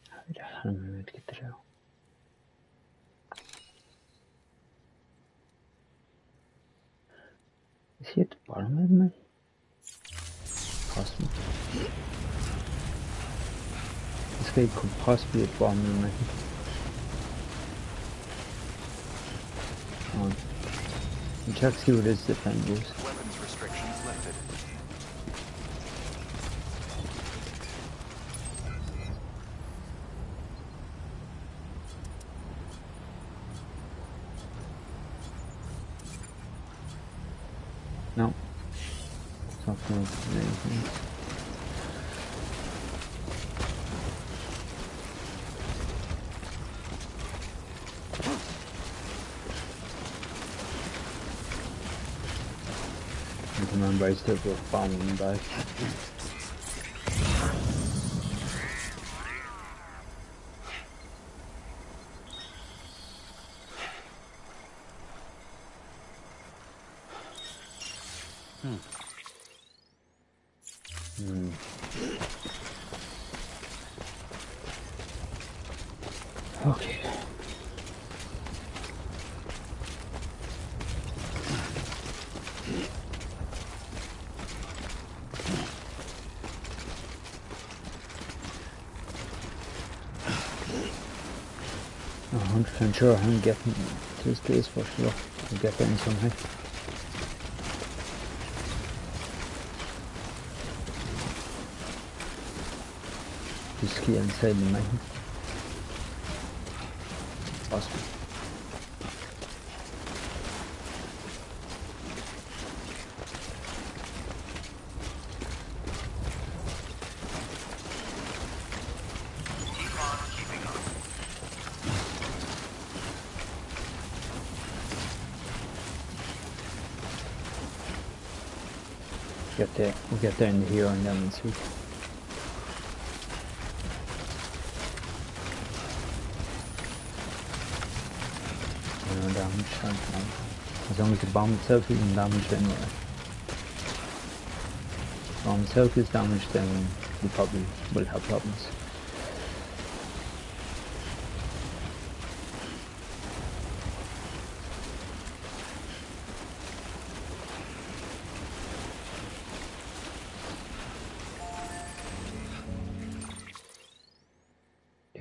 How do I remember to get that out? Is he at the bottom of me? Possibly. This guy could possibly at the bottom of me. Come on. And check see what his defense is. Weapons restrictions lifted. No. It's not going to do anything. Remember, I still got bombing back. Okay. 100% sure how I'm getting to this place first of all. I'll get down somehow. Just ski inside the mountain. Possible. We'll get down here and then we'll see. No damage, as long as the bomb itself isn't damaged anyway. If the bomb itself is damaged, then we probably will have problems.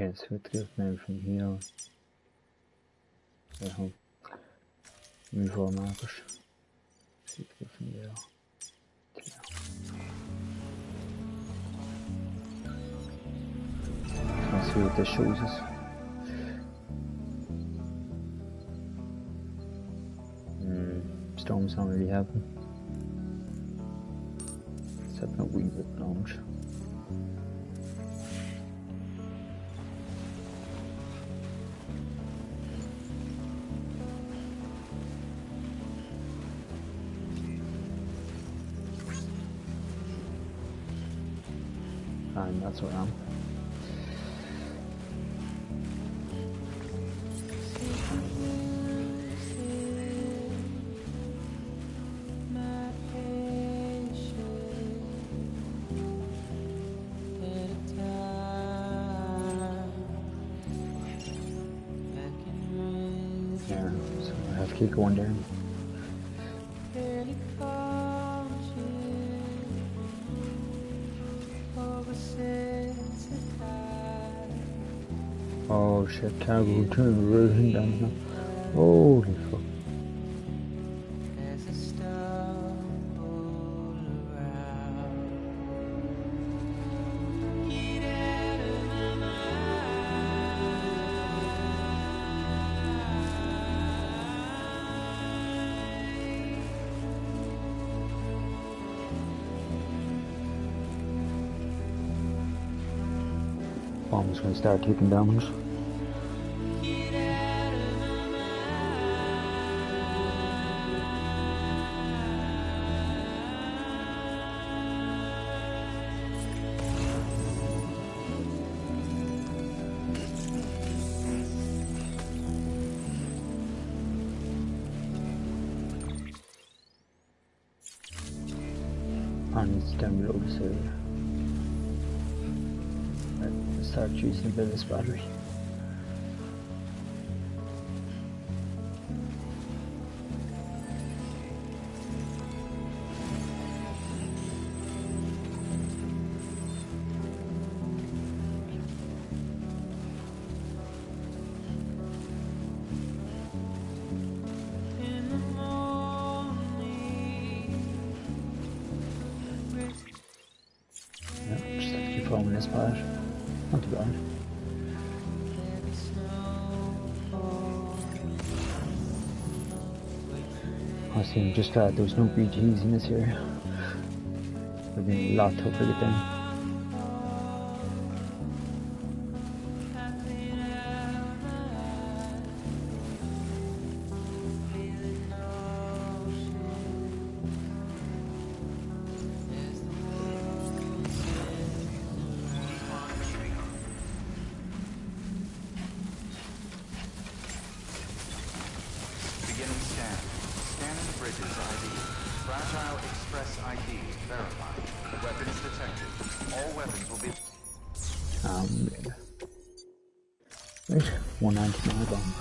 Okay, so it goes now from here. I hope. Move all markers. So it goes from there. Let's see what this shows us. Storm's not really happening. Except a wee bit launch. And that's what I'm. Yeah, so I have to keep going down. Oh shit, can't go turn right down now. Holy fuck. Bomb's gonna start taking damage. And it's down below this area. Let's start using a bit of this battery. Following this part. Not too bad. I see just glad there was no BGs in this area. It would have been a lot tougher to get down. Right, 199 bomb.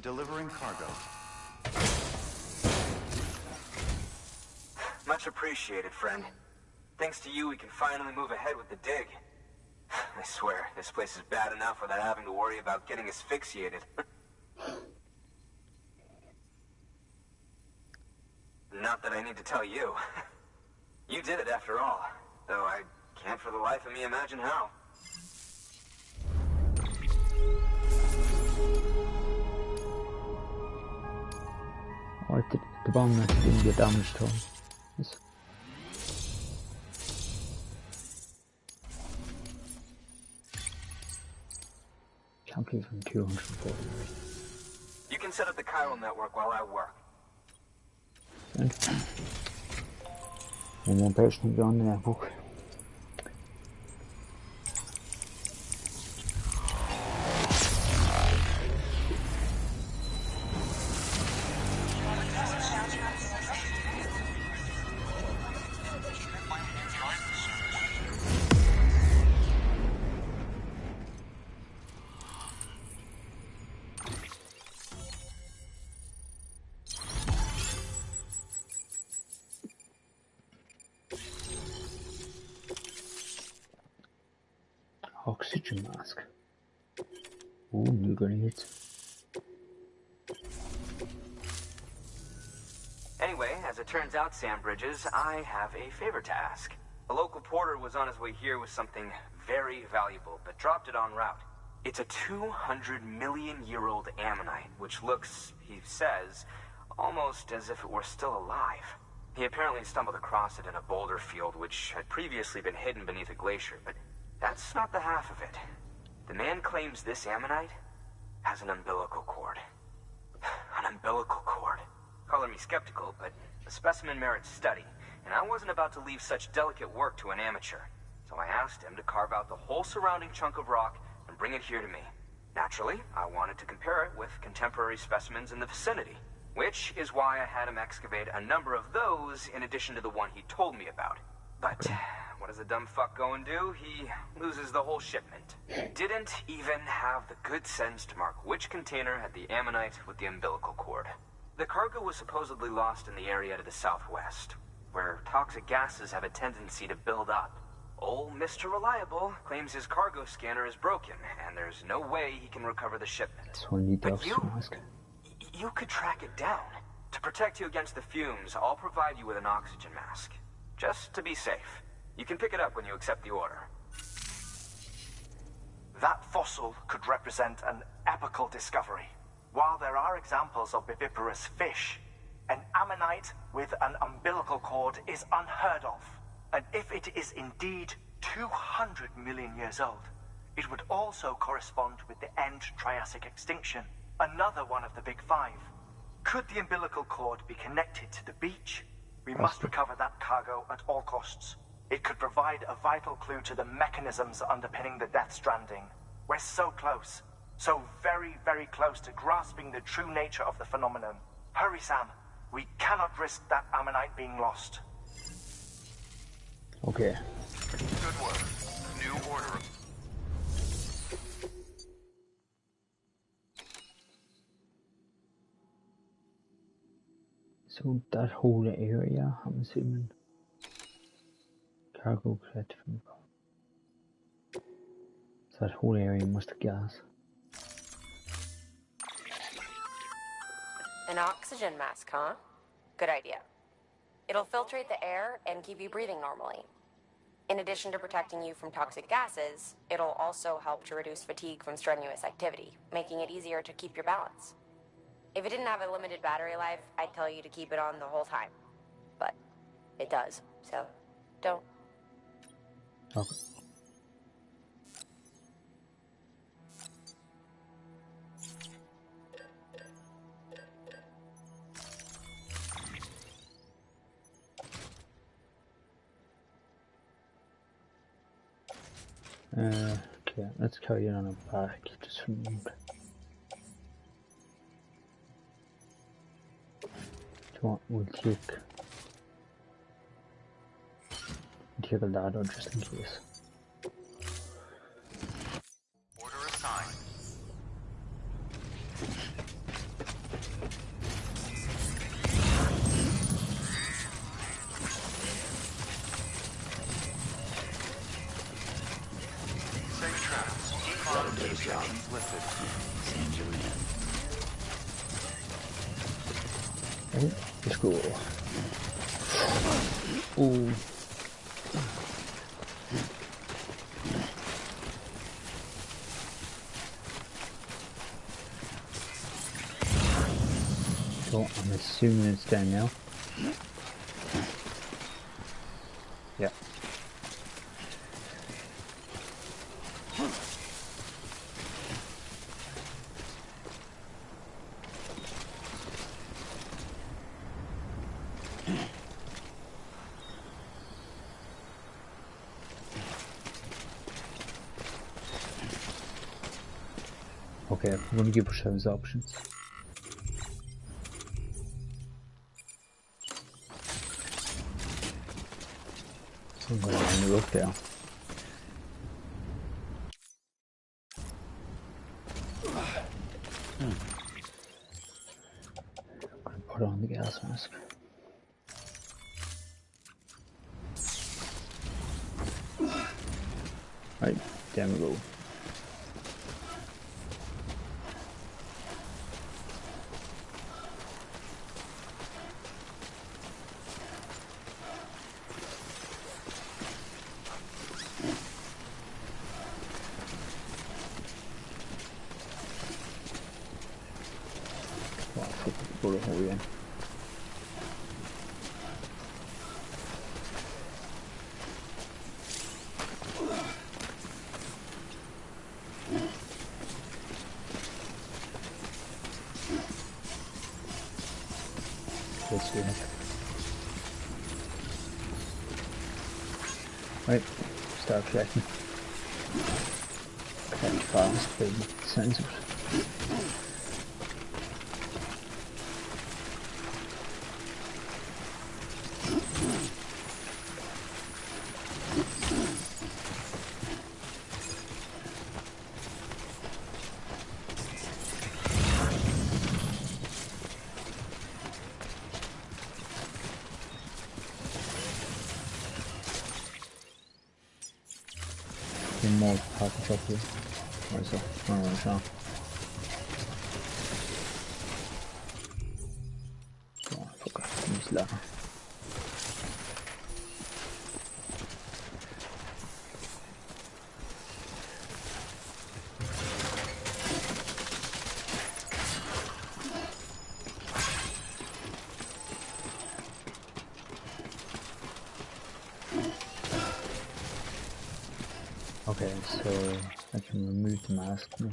Delivering cargo. Much appreciated, friend. Thanks to you, we can finally move ahead with the dig. I swear, this place is bad enough without having to worry about getting asphyxiated. Not that I need to tell you. You did it after all. Though I can't for the life of me imagine how. Oh, the bomb didn't get damaged to him. Yes. Can't believe I'm 240. You can set up the chiral network while I work. And one person on the network. Oxygen mask. Ooh, new grenades. Anyway, as it turns out, Sam Bridges, I have a favor to ask. A local porter was on his way here with something very valuable, but dropped it en route. It's a 200-million-year-old ammonite, which looks, he says, almost as if it were still alive. He apparently stumbled across it in a boulder field which had previously been hidden beneath a glacier, but that's not the half of it. The man claims this ammonite has an umbilical cord. An umbilical cord. Color me skeptical, but the specimen merits study, and I wasn't about to leave such delicate work to an amateur. So I asked him to carve out the whole surrounding chunk of rock and bring it here to me. Naturally, I wanted to compare it with contemporary specimens in the vicinity, which is why I had him excavate a number of those in addition to the one he told me about. But what does a dumb fuck go and do? He loses the whole shipment. He didn't even have the good sense to mark which container had the ammonite with the umbilical cord. The cargo was supposedly lost in the area to the southwest, where toxic gases have a tendency to build up. Old Mr. Reliable claims his cargo scanner is broken, and there's no way he can recover the shipment. But you could track it down. To protect you against the fumes, I'll provide you with an oxygen mask. Just to be safe. You can pick it up when you accept the order. That fossil could represent an epochal discovery. While there are examples of viviparous fish, an ammonite with an umbilical cord is unheard of. And if it is indeed 200 million years old, it would also correspond with the end Triassic extinction, another one of the big five. Could the umbilical cord be connected to the beach? We must recover that cargo at all costs. It could provide a vital clue to the mechanisms underpinning the Death Stranding. We're so close. So very, very close to grasping the true nature of the phenomenon. Hurry, Sam. We cannot risk that ammonite being lost. Okay. Good work. New order. So that whole area, I'm assuming, cargo collected from. So that whole area must have gas. An oxygen mask, huh? Good idea. It'll filtrate the air and keep you breathing normally. In addition to protecting you from toxic gases, it'll also help to reduce fatigue from strenuous activity, making it easier to keep your balance. If it didn't have a limited battery life, I'd tell you to keep it on the whole time. But it does, so don't. Okay. Okay, let's carry it on a back, just from we'll take a ladder just in case. Order assigned. Say job. Lifted. Sam's your man. Oh, let's go. Ooh. So I'm assuming it's down now. Yeah. Okay, I'm going to give ourselves options. I'm going to line the roof down. I'm going to put on the gas mask. Right, down we go. Bullet hole again. Let's do it. Right, start collecting. Collect fast, big sensors. More package up here. Where's that? Oh, there's that. Oh, fuck it. Use that. Okay, so I can remove the mask now.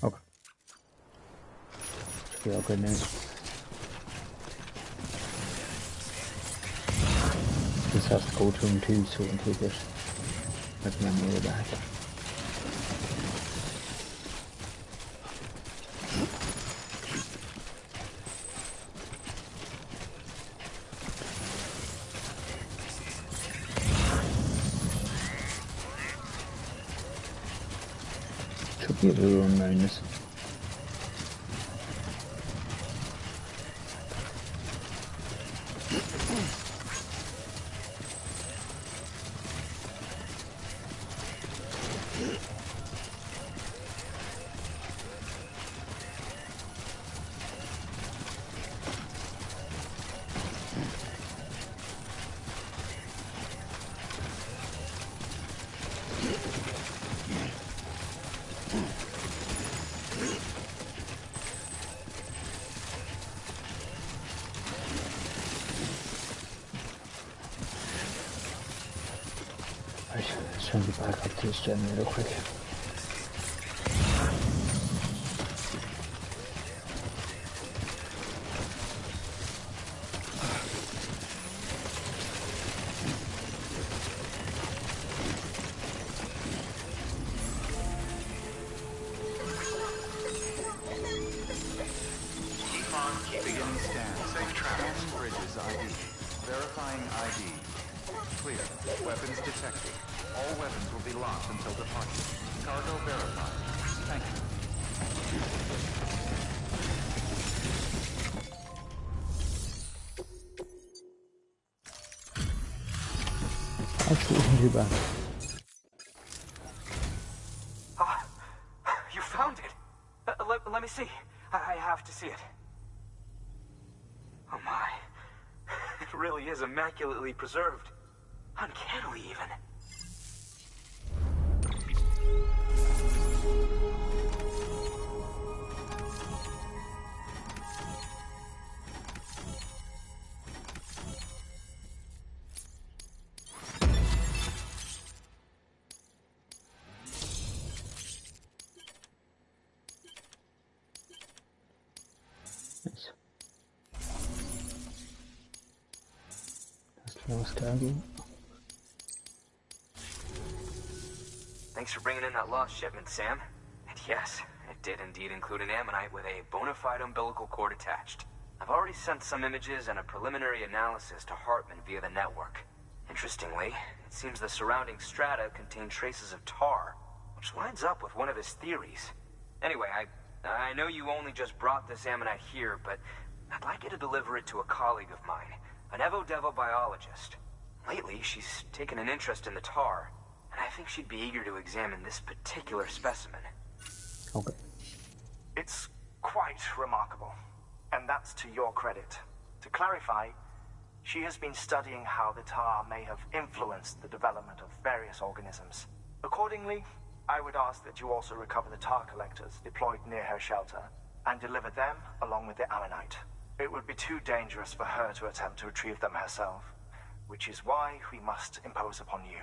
Okay. Should be all good now. This has to go to him too, so we can take it. Let me on the way back. Should be able to run around this. Let's try and get back up to this generator quick. Beginning scan. Safe travel. Scanning bridges ID. Verifying ID. Clear. Weapons detected. All weapons will be locked until departure. Cargo verified. Thank you. Absolutely too bad. You found it. Let me see. I have to see it. Oh my. It really is immaculately preserved. Uncannily, even. Nice. That's the last target. Thanks for bringing in that lost shipment, Sam. And yes, it did indeed include an ammonite with a bona fide umbilical cord attached. I've already sent some images and a preliminary analysis to Heartman via the network. Interestingly, it seems the surrounding strata contain traces of tar, which lines up with one of his theories. Anyway, I know you only just brought this ammonite here, but I'd like you to deliver it to a colleague of mine, an Evo-Devo biologist. Lately, she's taken an interest in the tar, and I think she'd be eager to examine this particular specimen. Okay. It's quite remarkable, and that's to your credit. To clarify, she has been studying how the tar may have influenced the development of various organisms. Accordingly, I would ask that you also recover the tar collectors deployed near her shelter and deliver them along with the ammonite. It would be too dangerous for her to attempt to retrieve them herself, which is why we must impose upon you.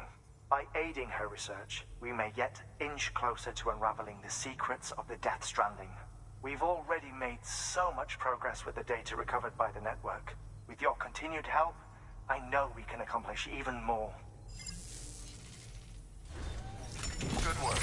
By aiding her research, we may yet inch closer to unraveling the secrets of the Death Stranding. We've already made so much progress with the data recovered by the network. With your continued help, I know we can accomplish even more. Good work.